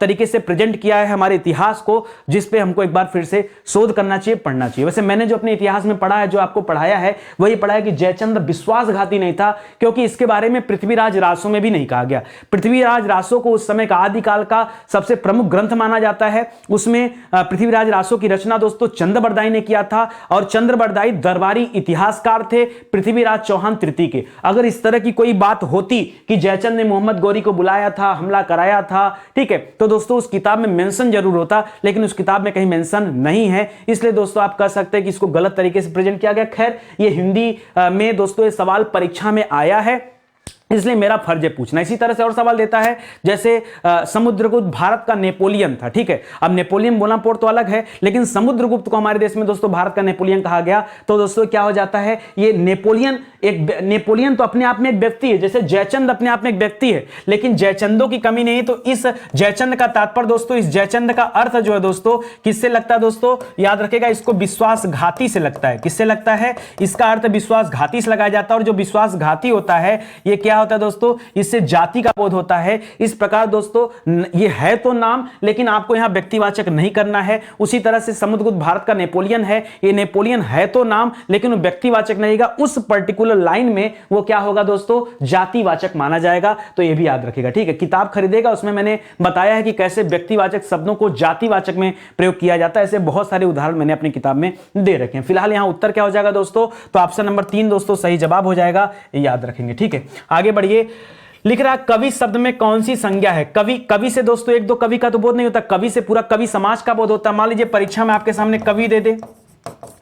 Speaker 1: तरीके से प्रेजेंट किया है हमारे इतिहास को, जिस पे हमको एक बार फिर से शोध करना चाहिए, पढ़ना चाहिए। वैसे मैंने जो अपने इतिहास में पढ़ा है, जो आपको पढ़ाया है, वही पढ़ा है कि जयचंद विश्वासघाती नहीं था, क्योंकि इसके बारे में पृथ्वीराज रासो में भी नहीं कहा गया। पृथ्वीराज रासो को उस समय का आदिकाल का सबसे प्रमुख ग्रंथ माना जाता है। उसमें पृथ्वीराज रासो की रचना दोस्तों चंद्रबरदाई ने किया था, और चंद्रबरदाई दरबारी इतिहासकार थे पृथ्वीराज चौहान तृतीय के। अगर इस तरह की कोई बात होती होती कि जयचंद ने मोहम्मद गौरी को बुलाया था, हमला कराया था, ठीक है, तो दोस्तों उस किताब में मेंशन जरूर होता, लेकिन उस किताब में कहीं मेंशन नहीं है, इसलिए दोस्तों आप कह सकते हैं कि इसको गलत तरीके से प्रेजेंट किया गया। खैर ये हिंदी में दोस्तों ये सवाल परीक्षा में आया है, इसलिए मेरा फर्ज है पूछना। इसी तरह से और सवाल देता है, जैसे समुद्रगुप्त भारत का नेपोलियन था, ठीक है। अब नेपोलियन बोनापार्ट तो अलग है, लेकिन समुद्रगुप्त को हमारे देश में दोस्तों भारत का नेपोलियन कहा गया। तो दोस्तों क्या हो जाता है, ये नेपोलियन तो अपने आप में एक व्यक्ति है, जैसे जयचंद अपने आप में एक व्यक्ति है, लेकिन जयचंदों की कमी नहीं। तो इस जयचंद का तात्पर्य दोस्तों, इस जयचंद का अर्थ जो है दोस्तों किससे लगता है दोस्तों, याद रखेगा, इसको विश्वासघाती से लगता है। किससे लगता है, इसका अर्थ विश्वासघाती से लगाया जाता है। और जो विश्वासघाती होता है ये क्या होता है दोस्तों, इससे जाति का बोध होता है। इस प्रकार दोस्तों ये है तो नाम, लेकिन आपको यहां व्यक्तिवाचक नहीं करना है। उसी तरह से समुद्रगुप्त भारत का नेपोलियन है, ये नेपोलियन है तो नाम, लेकिन वो व्यक्तिवाचक नहीं होगा। उस पर्टिकुलर लाइन में वो क्या होगा दोस्तों, जातिवाचक माना जाएगा। तो ये भी याद रखिएगा, ठीक है। किताब खरीदेगा, उसमें मैंने बताया है कि कैसे व्यक्तिवाचक शब्दों को जातिवाचक में प्रयोग किया जाता है। ऐसे बहुत सारे उदाहरण मैंने अपनी किताब में दे रखे हैं। फिलहाल यहां उत्तर क्या हो जाएगा दोस्तों, तो ऑप्शन नंबर 3 दोस्तों सही जवाब हो जाएगा, याद रखेंगे, ठीक है। आगे बढ़िए, लिख रहा कवि शब्द में कौन सी संज्ञा है। कवि से दोस्तों एक दो कवि का तो बोध नहीं होता, कवि से पूरा कवि समाज का बोध होता है। मान लीजिए परीक्षा में आपके सामने कवि दे दे,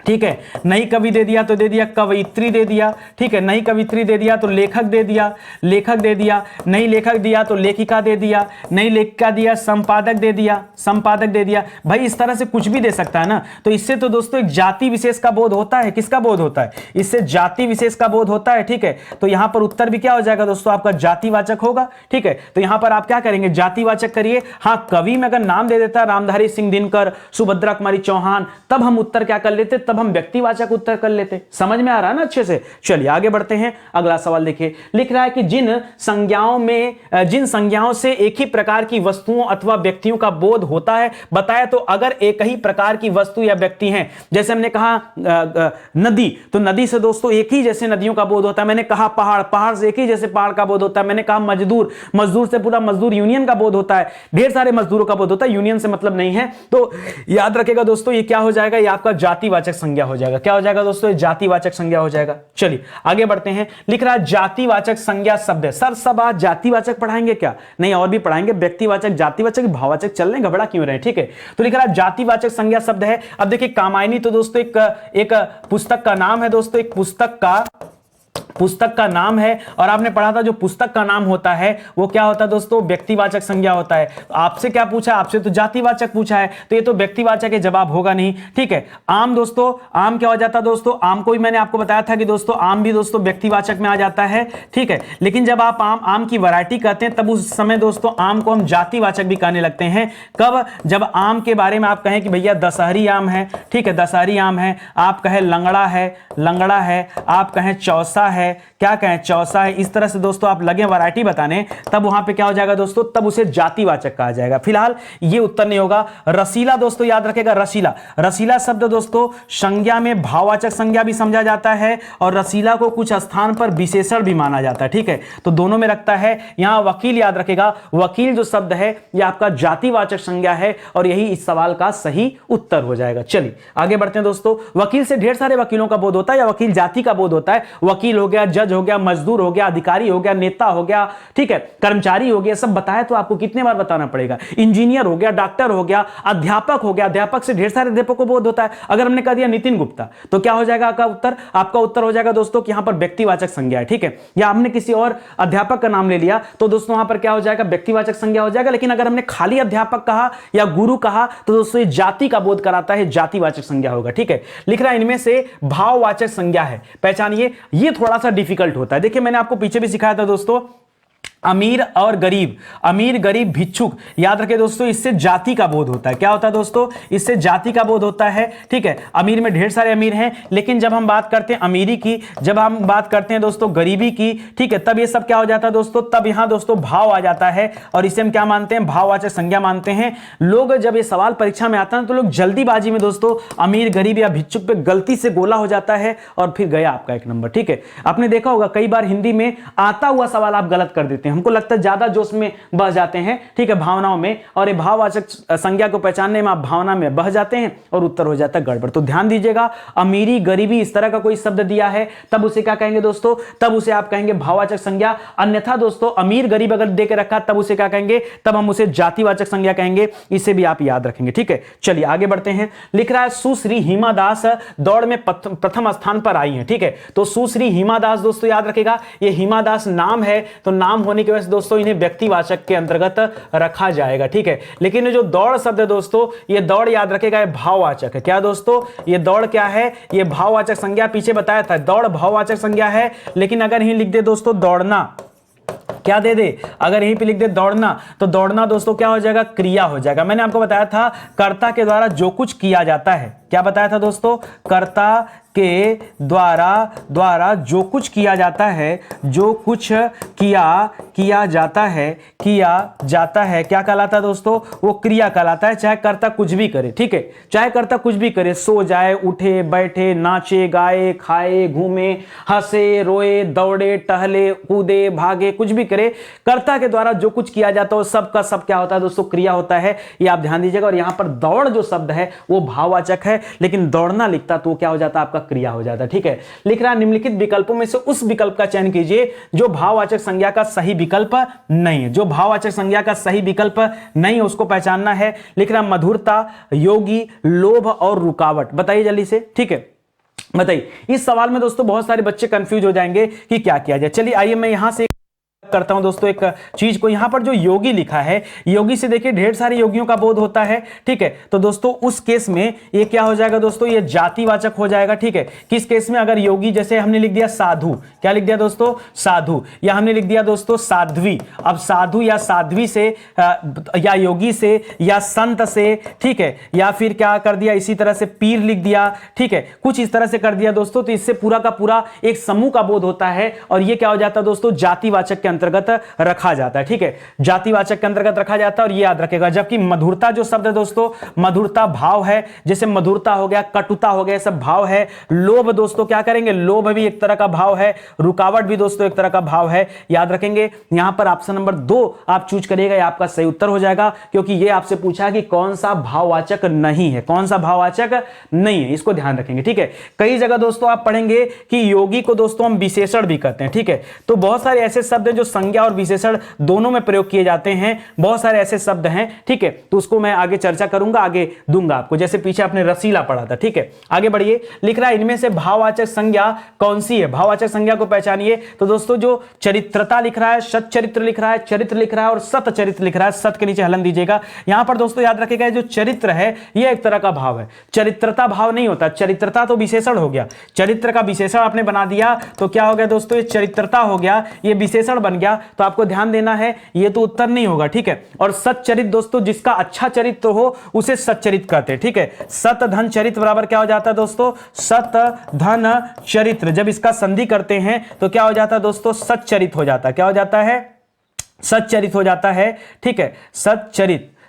Speaker 1: ठीक है, नहीं कवि दे दिया तो दे दिया कवयित्री दे दिया, ठीक है, नहीं कवित्री दे दिया तो लेखक दे दिया, लेखक दे दिया, नहीं लेखक दिया तो लेखिका दे दिया, नहीं लेखिका दिया संपादक दे दिया, संपादक दे दिया। भाई इस तरह से कुछ भी दे सकता है ना। तो इससे तो दोस्तों एक जाति विशेष का बोध होता है। किसका बोध होता है, इससे जाति विशेष का बोध होता है, ठीक है। तो यहां पर उत्तर भी क्या हो जाएगा दोस्तों, आपका जातिवाचक होगा, ठीक है। तो यहां पर आप क्या करेंगे, जातिवाचक करिए। हाँ, कवि में अगर नाम दे देता रामधारी सिंह दिनकर, सुभद्रा कुमारी चौहान, तब हम उत्तर क्या कर लेते, तब हम व्यक्तिवाचक उत्तर कर लेते। समझ में आ रहा है ना अच्छे से। चलिए आगे बढ़ते हैं। अगला सवाल देखिए, लिख रहा है कि जिन संज्ञाओं से एक ही प्रकार की वस्तुओं अथवा व्यक्तियों का बोध होता है बताया। तो अगर एक ही प्रकार की वस्तु या व्यक्ति हैं, जैसे हमने कहा नदी, तो नदी से दोस्तों एक ही जैसे नदियों का बोध होता है। मैंने कहा पहाड़ से एक ही जैसे पहाड़ का बोध होता है। मैंने कहा मजदूर से पूरा मजदूर यूनियन का बोध होता है। ढेर सारे मजदूरों का बोध होता है, यूनियन से मतलब नहीं है। तो याद रखेगा दोस्तों, ये क्या हो जाएगा, ये आपका जातिवाचक संज्ञा हो जाएगा। क्या हो जाएगा दोस्तों, जातिवाचक संज्ञा हो जाएगा। चलिए आगे बढ़ते हैं। लिख रहा है जातिवाचक संज्ञा शब्द है। सर सब आज जातिवाचक पढ़ाएंगे क्या, नहीं और भी पढ़ाएंगे, व्यक्तिवाचक, जातिवाचक, भाववाचक चल रहे, घबरा क्यों रहे, ठीक है। तो लिख रहा है जातिवाचक संज्ञा शब्द है। अब देखिए कामायनी तो दोस्तों एक पुस्तक का नाम है दोस्तों, एक पुस्तक का नाम है। और आपने पढ़ा था जो पुस्तक का नाम होता है वो क्या होता है दोस्तों, व्यक्तिवाचक संज्ञा होता है। आपसे क्या पूछा, आपसे तो जातिवाचक पूछा है, तो ये तो व्यक्तिवाचक है, जवाब होगा नहीं, ठीक है। आम दोस्तों, आम क्या हो जाता है दोस्तों, आम को भी मैंने आपको बताया था कि दोस्तों आम भी दोस्तों व्यक्तिवाचक में आ जाता है, ठीक है। लेकिन जब आप आम की वैरायटी कहते हैं तब उस समय दोस्तों आम को हम जातिवाचक भी कहने लगते हैं। कब, जब आम के बारे में आप कहें कि भैया दशहरी आम है, ठीक है, दशहरी आम है, आप कहें लंगड़ा है, आप कहें चौसा है, क्या कहें चौसा है, इस तरह से दोस्तों आप लगे वैरायटी बताने, तब वहां पे क्या हो जाएगा दोस्तों, तब उसे जातिवाचक कहा जाएगा। फिलहाल ये उत्तर नहीं होगा। रसीला दोस्तों याद रखेगा, रसीला शब्द दोस्तों संज्ञा में भाववाचक संज्ञा भी समझा जाता है और रसीला को कुछ स्थान पर विशेषण भी माना जाता है, ठीक है। तो दोनों में रखता है। यहां वकील याद रखेगा, वकील जो शब्द है यह आपका जातिवाचक संज्ञा है और यही इस सवाल का सही उत्तर हो जाएगा। चलिए आगे बढ़ते हैं दोस्तों। वकील से ढेर सारे वकीलों का बोध होता है या वकील जाति का बोध होता है। वकील हो गया, जज हो गया, मजदूर हो गया, अधिकारी हो गया, नेता हो गया, ठीक है, कर्मचारी हो गया, सब बताया तो आपको कितने बार बताना पड़ेगा। इंजीनियर हो गया, डॉक्टर हो गया, अध्यापक हो गया, अध्यापक से ढेर सारे अध्यापकों को बोध होता है। अगर हमने कह दिया नितिन गुप्ता तो क्या हो जाएगा आपका उत्तर हो जाएगा दोस्तों कि यहां पर व्यक्तिवाचक संज्ञा है, ठीक है। या हमने किसी और अध्यापक का नाम ले लिया तो दोस्तों वहां पर क्या हो जाएगा, व्यक्तिवाचक संज्ञा हो जाएगा। लेकिन अगर हमने खाली अध्यापक कहा या गुरु कहा तो दोस्तों ये जाति का बोध कराता है, जातिवाचक संज्ञा होगा, ठीक है। लिख रहा है इनमें से भाववाचक संज्ञा है, पहचानिए। ये थोड़ा सा डिफिकल्ट होता है। देखिए मैंने आपको पीछे भी सिखाया था दोस्तों, अमीर और गरीब, अमीर गरीब भिक्षुक, याद रखें दोस्तों इससे जाति का बोध होता है। क्या होता है दोस्तों, इससे जाति का बोध होता है, ठीक है। अमीर में ढेर सारे अमीर हैं, लेकिन जब हम बात करते हैं अमीरी की, जब हम बात करते हैं दोस्तों गरीबी की, ठीक है, तब ये सब क्या हो जाता है दोस्तों, तब यहां दोस्तों भाव आ जाता है और इसे हम क्या मानते हैं, भाववाचक संज्ञा मानते हैं। लोग जब ये सवाल परीक्षा में आता है तो लोग जल्दीबाजी में दोस्तों अमीर गरीब या भिक्षुक पे गलती से गोला हो जाता है और फिर गया आपका एक नंबर, ठीक है। आपने देखा होगा कई बार हिंदी में आता हुआ सवाल आप गलत कर देते हैं। हमको लगता है ज्यादा जोश में बह जाते हैं, ठीक है, भावनाओं में, और ये भाववाचक संज्ञा को पहचानने में आप भावना में बह जाते हैं और उत्तर हो जाता है गड़बड़। तो ध्यान दीजिएगा, अमीरी, गरीबी, इस तरह का कोई शब्द दिया है तब उसे क्या कहेंगे दोस्तों, तब उसे आप कहेंगे भाववाचक संज्ञा। अन्यथा दोस्तों अमीर गरीब अगर दे के रखा तब उसे क्या कहेंगे, तब हम उसे जातिवाचक संज्ञा कहेंगे। इसे भी आप याद रखेंगे, ठीक है। चलिए आगे बढ़ते हैं। लिख रहा है सुश्री हिमा दास दौड़ में प्रथम स्थान पर आई है, ठीक है। तो सुश्री हिमा दास दोस्तों याद रखेगा, ये हिमा दास नाम है, तो नाम होने की वजह से दोस्तों इन्हें व्यक्तिवाचक के अंतर्गत रखा जाएगा, ठीक है। लेकिन ये जो दौड़ शब्द है दोस्तों, ये दौड़ याद रखेगा, ये भाववाचक है। क्या दोस्तों, ये दौड़ क्या है, ये भाववाचक संज्ञा। पीछे बताया था दौड़ भाववाचक संज्ञा है, लेकिन अगर यहीं लिख दे दोस्तों दौड़ना, क्या दे दे, अगर यहीं पे लिख दे दौड़ना, तो दौड़ना दोस्तों क्या हो जाएगा, क्रिया हो जाएगा। मैंने आपको बताया था कर्ता के द्वारा जो कुछ किया जाता है, क्या बताया था दोस्तों, कर्ता के द्वारा जो कुछ किया जाता है, जो कुछ किया जाता है क्या कहलाता है दोस्तों, वो क्रिया कहलाता है। चाहे कर्ता कुछ भी करे, ठीक है, चाहे कर्ता कुछ भी करे, सो जाए, उठे, बैठे, नाचे, गाए, खाए, घूमे, हंसे, रोए, दौड़े, टहले, कूदे, भागे, कुछ भी करे, कर्ता के द्वारा जो कुछ किया जाता है सब का सब क्या होता है दोस्तों, क्रिया होता है। ये आप ध्यान दीजिएगा। और यहां पर दौड़ जो शब्द है वो भाववाचक है, लेकिन दौड़ना लिखता तो क्या हो जाता, आपका क्रिया हो जाता, ठीक है। लिख रहा है निम्नलिखित विकल्पों में से उस विकल्प का चयन कीजिए जो भाववाचक संज्ञा का सही विकल्प नहीं है। जो भाववाचक संज्ञा का सही विकल्प नहीं है उसको पहचानना है। लिख रहा है मधुरता, योगी, लोभ और रुकावट। बताइए जल्दी से, ठीक है, बताइए। इस सवाल में दोस्तों बहुत सारे बच्चे कंफ्यूज हो जाएंगे कि क्या किया जाए। चलिए आइए मैं यहां से करता हूं दोस्तों एक चीज को। यहां पर जो योगी लिखा है, योगी से देखिए ढेर सारे योगियों का बोध होता है, ठीक है। तो दोस्तों उस केस में ये क्या हो जाएगा दोस्तों, ये जातिवाचक हो जाएगा, ठीक है। किस केस में, अगर योगी जैसे हमने लिख दिया साधु, क्या लिख दिया दोस्तों, साधु, या हमने लिख दिया दोस्तों साध्वी। अब साधु या साध्वी से या योगी से या संत से, ठीक है, या फिर क्या कर दिया, इसी तरह से पीर लिख दिया, ठीक है, कुछ इस तरह से कर दिया दोस्तों। तो इससे पूरा का पूरा एक समूह का बोध होता है और ये क्या हो जाता है दोस्तों, जातिवाचक के अंतर्गत रखा जाता है, ठीक है, जातिवाचक के अंतर्गत रखा जाता है और ये याद रखेगा। जबकि मधुरता जो शब्द है दोस्तों, मधुरता भाव है, जैसे मधुरता हो गया, कटुता हो गया, सब भाव है। लोभ दोस्तों क्या करेंगे, लोभ भी एक तरह का भाव है, रुकावट भी दोस्तों एक तरह का भाव है, याद रखेंगे। यहां पर ऑप्शन नंबर 2 आप चूज करिएगा, ये आपका सही उत्तर हो जाएगा, क्योंकि ये आपसे पूछा कि कौन सा भाववाचक नहीं है, कौन सा भाववाचक नहीं है, इसको ध्यान रखेंगे, ठीक है। कई जगह दोस्तों आप पढ़ेंगे कि योगी को दोस्तों हम विशेषण भी कहते हैं, ठीक है। तो बहुत सारे ऐसे शब्द हैं जो संज्ञा और विशेषण दोनों में प्रयोग किए जाते हैं, बहुत सारे ऐसे शब्द हैं, ठीक है। तो उसको मैं आगे चर्चा करूंगा, आगे दूंगा आपको, जैसे पीछे आपने रसीला पढ़ा था, ठीक है। आगे बढ़िए। लिख रहा है इनमें से भाववाचक संज्ञा कौन सी है, भाववाचक संज्ञा को पहचानिए। तो दोस्तों जो चरित्रता लिख रहा है, सच्चरित्र लिख रहा है, चरित्र लिख रहा है और सतचरित्र लिख रहा है, सत के नीचे हलन दीजिएगा। यहां पर दोस्तों याद रखिएगा जो चरित्र है यह एक तरह का भाव है, चरित्रता भाव नहीं होता, चरित्रता तो विशेषण हो गया। चरित्र का विशेषण आपने बना दिया तो क्या हो गया दोस्तों, ये चरित्रता हो गया, ये विशेषण बन गया। तो आपको ध्यान देना है, ये तो उत्तर नहीं होगा, ठीक है। और सच्चरित्र दोस्तों जिसका अच्छा चरित्र हो उसे सच्चरित्र कहते हैं, ठीक है। सत धन चरित्र बराबर क्या हो जाता है दोस्तों, सत धन चरित्र। जब इसका संधि करते हैं तो क्या हो जाता है दोस्तों, सच्चरित्र हो जाता है। क्या हो जाता है, सच्चरित्र हो जाता है, ठीक है,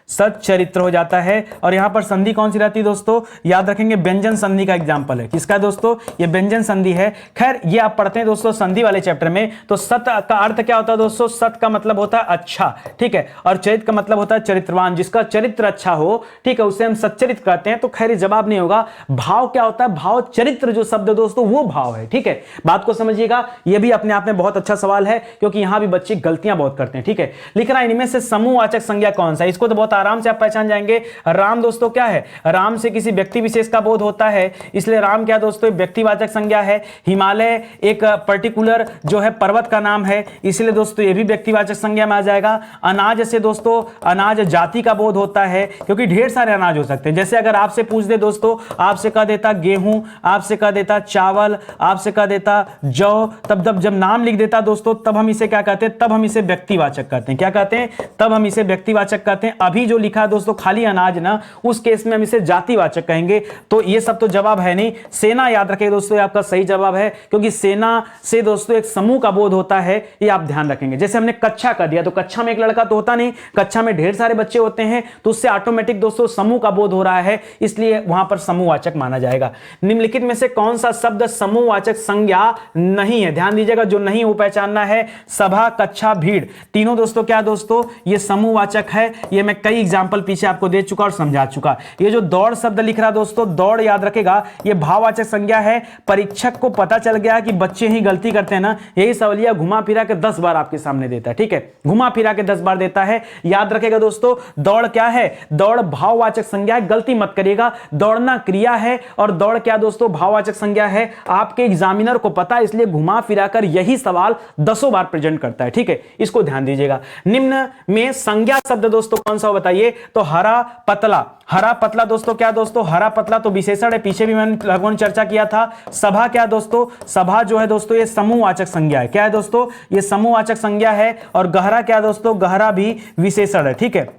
Speaker 1: सच्चरित्र हो जाता है। और यहां पर संधि कौन सी रहती है दोस्तों, याद रखेंगे व्यंजन संधि का एग्जांपल है, किसका दोस्तों, ये व्यंजन संधि है। खैर ये आप पढ़ते हैं दोस्तों संधि वाले चैप्टर में। तो सत का अर्थ क्या होता है दोस्तों, सत का मतलब होता है अच्छा, ठीक है, और चरित्र का मतलब होता है चरित्रवान, जिसका चरित्र अच्छा हो, ठीक है, उसे हम सच्चरित्र कहते हैं। तो खैर जवाब नहीं होगा। भाव क्या होता है, भाव चरित्र जो शब्द दोस्तों वो भाव है, ठीक है। बात को समझिएगा, ये भी अपने आप में बहुत अच्छा सवाल है, क्योंकि यहां भी बच्चे गलतियां बहुत करते हैं, ठीक है। लिख रहा है इनमें से समूहवाचक संज्ञा कौन सा है, इसको तो बहुत आराम से आप पहचान जाएंगे। राम दोस्तों क्या है, राम से किसी व्यक्ति विशेष का बोध होता है, इसलिए राम क्या दोस्तों व्यक्तिवाचक संज्ञा है। हिमालय एक पर्टिकुलर जो है पर्वत का नाम है, इसलिए दोस्तों ये भी व्यक्तिवाचक संज्ञा में आ जाएगा। अनाज से दोस्तों अनाज जाति का बोध होता है, क्योंकि ढेर सारे अनाज हो सकते हैं। जैसे अगर आपसे पूछ दे दोस्तों, आपसे कह देता गेहूं, आपसे कह देता चावल, आपसे कह देता जौ, तब जब नाम लिख देता दोस्तों तब हम इसे क्या कहते हैं, तब हम इसे व्यक्तिवाचक कहते हैं। क्या कहते हैं, तब हम इसे व्यक्तिवाचक कहते हैं। अभी जो लिखा है दोस्तों, खाली अनाज ना, उस केस में हम इसे जातिवाचक कहेंगे। तो ये सब तो जवाब है नहीं। सेना याद रखें दोस्तों, ये आपका सही जवाब है, क्योंकि सेना से दोस्तों एक समूह का बोध होता है, ये आप ध्यान रखेंगे। जैसे हमने कक्षा कर दिया, तो कक्षा में एक लड़का तो होता नहीं, कक्षा में ढेर सारे बच्चे होते हैं, तो उससे ऑटोमेटिक दोस्तों समूह का बोध हो रहा है, इसलिए वहां पर समूहवाचक माना जाएगा। निम्नलिखित में से कौन सा शब्द समूहवाचक संज्ञा नहीं है? ध्यान दीजिएगा, जो नहीं वो पहचानना है। सभा, कक्षा, भीड़, तीनों दोस्तों क्या दोस्तों, ये समूहवाचक है। ये मैं कई एग्जांपल पीछे आपको दे चुका और समझा चुका। ये जो दौड़ शब्द लिख रहा दोस्तों, दौड़ याद रखेगा, ये भाववाचक संज्ञा है। परीक्षक को पता चल गया कि बच्चे ही गलती करते हैं ना, यही सवालिया घुमा फिरा के 10 बार आपके सामने देता है, ठीक है, घुमा फिरा के 10 बार देता है। याद रखेगा दोस्तों, दौड़ क्या है? दौड़ भाववाचक संज्ञा है, गलती मत करिएगा। दौड़ना क्रिया है और दौड़ क्या दोस्तों, भाववाचक संज्ञा है। आपके एग्जामिनर को पता है, इसलिए घुमा फिरा कर यही सवाल 10 बार प्रेजेंट करता है, ठीक है, इसको ध्यान दीजिएगा। निम्न में संज्ञा शब्द दोस्तों कौन सा बताइए? तो हरा पतला। हरा पतला दोस्तों क्या दोस्तों, हरा पतला तो विशेषण है, पीछे भी मैंने लगभग चर्चा किया था। सभा क्या दोस्तों, सभा जो है दोस्तों ये समूहवाचक संज्ञा है। क्या है दोस्तों, ये समूहवाचक संज्ञा है। और गहरा क्या दोस्तों, गहरा भी विशेषण है, ठीक है,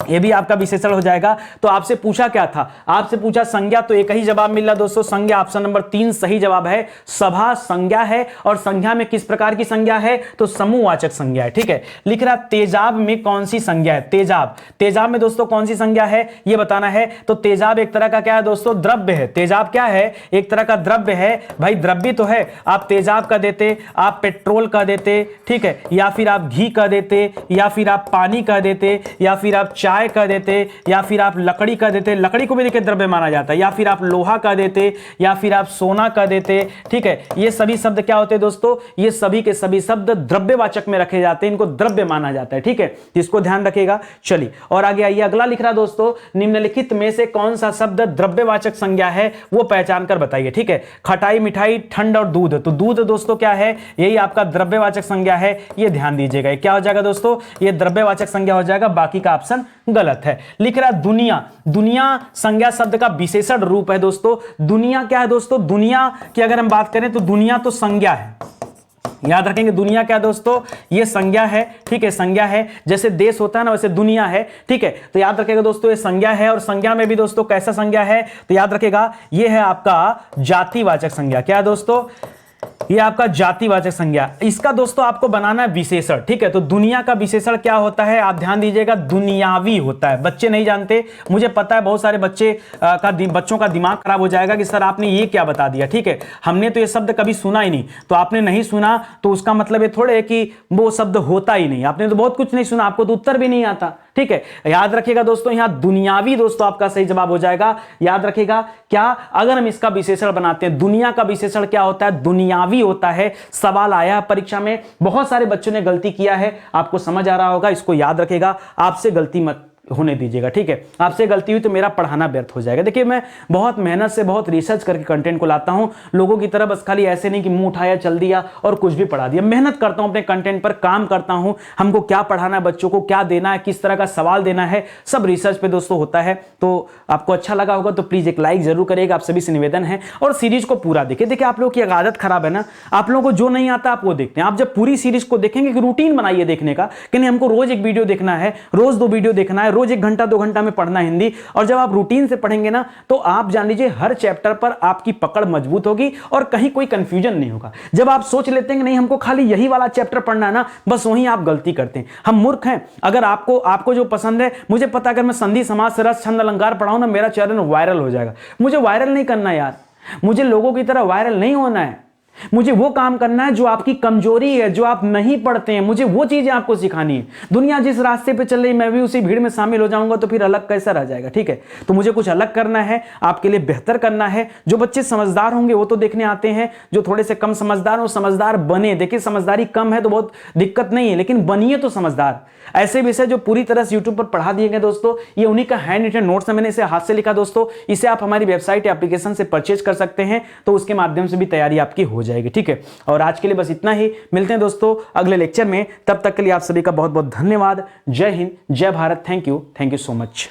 Speaker 1: ये भी आपका विशेषण हो जाएगा। तो आपसे पूछा क्या था? आपसे पूछा संज्ञा, तो एक ही जवाब मिल रहा दोस्तों, संज्ञा। ऑप्शन नंबर 3 सही जवाब है। सभा संज्ञा है, और संज्ञा में किस प्रकार की संज्ञा है? तो समूहवाचक संज्ञा है, ठीक है। लिख रहा तेजाब में कौन सी संज्ञा है? तेजाब, तेजाब में दोस्तों कौन सी संज्ञा है ये बताना है। तो तेजाब एक तरह का क्या है दोस्तों, द्रव्य है। तेजाब क्या है? एक तरह का द्रव्य है। भाई द्रव्य तो है, आप तेजाब का देते, आप पेट्रोल का देते, ठीक है, या फिर आप घी का देते, या फिर आप पानी का देते, या फिर आप चाय का देते, या फिर आप लकड़ी का देते, लकड़ी को भी देखिए द्रव्य माना जाता है, या फिर आप लोहा का देते, या फिर आप सोना का देते, ठीक है। ये सभी शब्द क्या होते हैं दोस्तों, ये सभी के सभी शब्द द्रव्यवाचक में रखे जाते हैं, इनको द्रव्य माना जाता है, ठीक है, इसको ध्यान रखिएगा। चलिए और आगे आइए, अगला लिख रहा दोस्तों, निम्नलिखित में से कौन सा शब्द द्रव्यवाचक संज्ञा है वो पहचान कर बताइए, ठीक है। खटाई, मिठाई, ठंड और दूध, तो दूध दोस्तों क्या है, यही आपका द्रव्यवाचक संज्ञा है, ये ध्यान दीजिएगा। क्या हो जाएगा दोस्तों, ये द्रव्यवाचक संज्ञा हो जाएगा, बाकी का ऑप्शन गलत है। लिख रहा दुनिया, दुनिया संज्ञा शब्द का विशेषण रूप है दोस्तों। दुनिया क्या है दोस्तों, दुनिया की अगर हम बात करें तो दुनिया तो संज्ञा है, याद रखेंगे। दुनिया क्या दोस्तों, ये संज्ञा है, ठीक है, संज्ञा है। जैसे देश होता है ना, वैसे दुनिया है, ठीक है। तो याद रखेगा दोस्तों ये संज्ञा है, और संज्ञा में भी दोस्तों कैसा संज्ञा है, तो याद रखेगा ये है आपका जातिवाचक संज्ञा। क्या है दोस्तों, ये आपका जातिवाचक संज्ञा। इसका दोस्तों आपको बनाना है विशेषण, ठीक है। तो दुनिया का विशेषण क्या होता है, आप ध्यान दीजिएगा, दुनियावी होता है। बच्चे नहीं जानते, मुझे पता है बहुत सारे बच्चों का दिमाग खराब हो जाएगा कि सर आपने ये क्या बता दिया, ठीक है, हमने तो ये शब्द कभी सुना ही नहीं। तो आपने नहीं सुना तो उसका मतलब ये थोड़े है कि वो शब्द होता ही नहीं, आपने तो बहुत कुछ नहीं सुना, आपको तो उत्तर भी नहीं आता, ठीक है। याद रखिएगा दोस्तों, यहां दुनियावी दोस्तों आपका सही जवाब हो जाएगा। याद रखिएगा क्या, अगर हम इसका विशेषण बनाते हैं, दुनिया का विशेषण क्या होता है, दुनियावी होता है। सवाल आया परीक्षा में, बहुत सारे बच्चों ने गलती किया है, आपको समझ आ रहा होगा, इसको याद रखिएगा, आपसे गलती मत होने दीजिएगा, ठीक है। आपसे गलती हुई तो मेरा पढ़ाना व्यर्थ हो जाएगा। देखिए मैं बहुत मेहनत से, बहुत रिसर्च करके कंटेंट को लाता हूं, लोगों की तरह बस खाली ऐसे नहीं कि मुंह उठाया चल दिया और कुछ भी पढ़ा दिया। मेहनत करता हूं, अपने कंटेंट पर काम करता हूं, हमको क्या पढ़ाना है, बच्चों को क्या देना है, किस तरह का सवाल देना है, सब रिसर्च पे दोस्तों होता है। तो आपको अच्छा लगा होगा तो प्लीज एक लाइक जरूर करिएगा, आप सभी से निवेदन है। और सीरीज को पूरा देखिए। देखिए आप लोगों की आदत खराब है ना, आप लोगों को जो नहीं आता आप वो देखते हैं। आप जब पूरी सीरीज को देखेंगे, कि रूटीन बनाइए देखने का, कि नहीं हमको रोज एक वीडियो देखना है, रोज 2 वीडियो देखना है, रोज 1 घंटा 2 घंटा में पढ़ना हिंदी। और जब आप रूटीन से पढ़ेंगे ना, तो आप जान लीजिए हर चैप्टर पर आपकी पकड़ मजबूत होगी और कहीं कोई कंफ्यूजन नहीं होगा। जब आप सोच लेते हैं कि नहीं हमको खाली यही वाला चैप्टर पढ़ना है ना, बस वहीं आप गलती करते हैं। हम मूर्ख हैं। अगर आपको जो पसंद है, मुझे पता अगर मैं संधि समास रस छंद अलंकार पढ़ाऊं ना, मेरा चैनल वायरल हो जाएगा। मुझे वायरल नहीं करना यार, मुझे लोगों की तरह वायरल नहीं होना है। मुझे वो काम करना है जो आपकी कमजोरी है, जो आप नहीं पढ़ते हैं, मुझे वो चीजें आपको सिखानी है। दुनिया जिस रास्ते पे चल रही, मैं भी उसी भीड़ में शामिल हो जाऊंगा तो फिर अलग कैसा रह जाएगा, ठीक है। तो मुझे कुछ अलग करना है, आपके लिए बेहतर करना है। जो बच्चे समझदार होंगे वो तो देखने आते हैं, जो थोड़े से कम समझदार हो समझदार बने। देखिए समझदारी कम है तो बहुत दिक्कत नहीं है, लेकिन बनिए तो समझदार। ऐसे विषय जो पूरी तरह से यूट्यूब पर पढ़ा दिए गए दोस्तों, ये उन्हीं का हैंड रिटन नोट्स है, मैंने इसे हाथ से लिखा दोस्तों। इसे आप हमारी वेबसाइट या एप्लीकेशन से परचेज कर सकते हैं, तो उसके माध्यम से भी तैयारी आपकी हो जाएगी, ठीक है। और आज के लिए बस इतना ही, मिलते हैं दोस्तों अगले लेक्चर में। तब तक के लिए आप सभी का बहुत बहुत धन्यवाद। जय हिंद, जय Bharat. Thank you so much.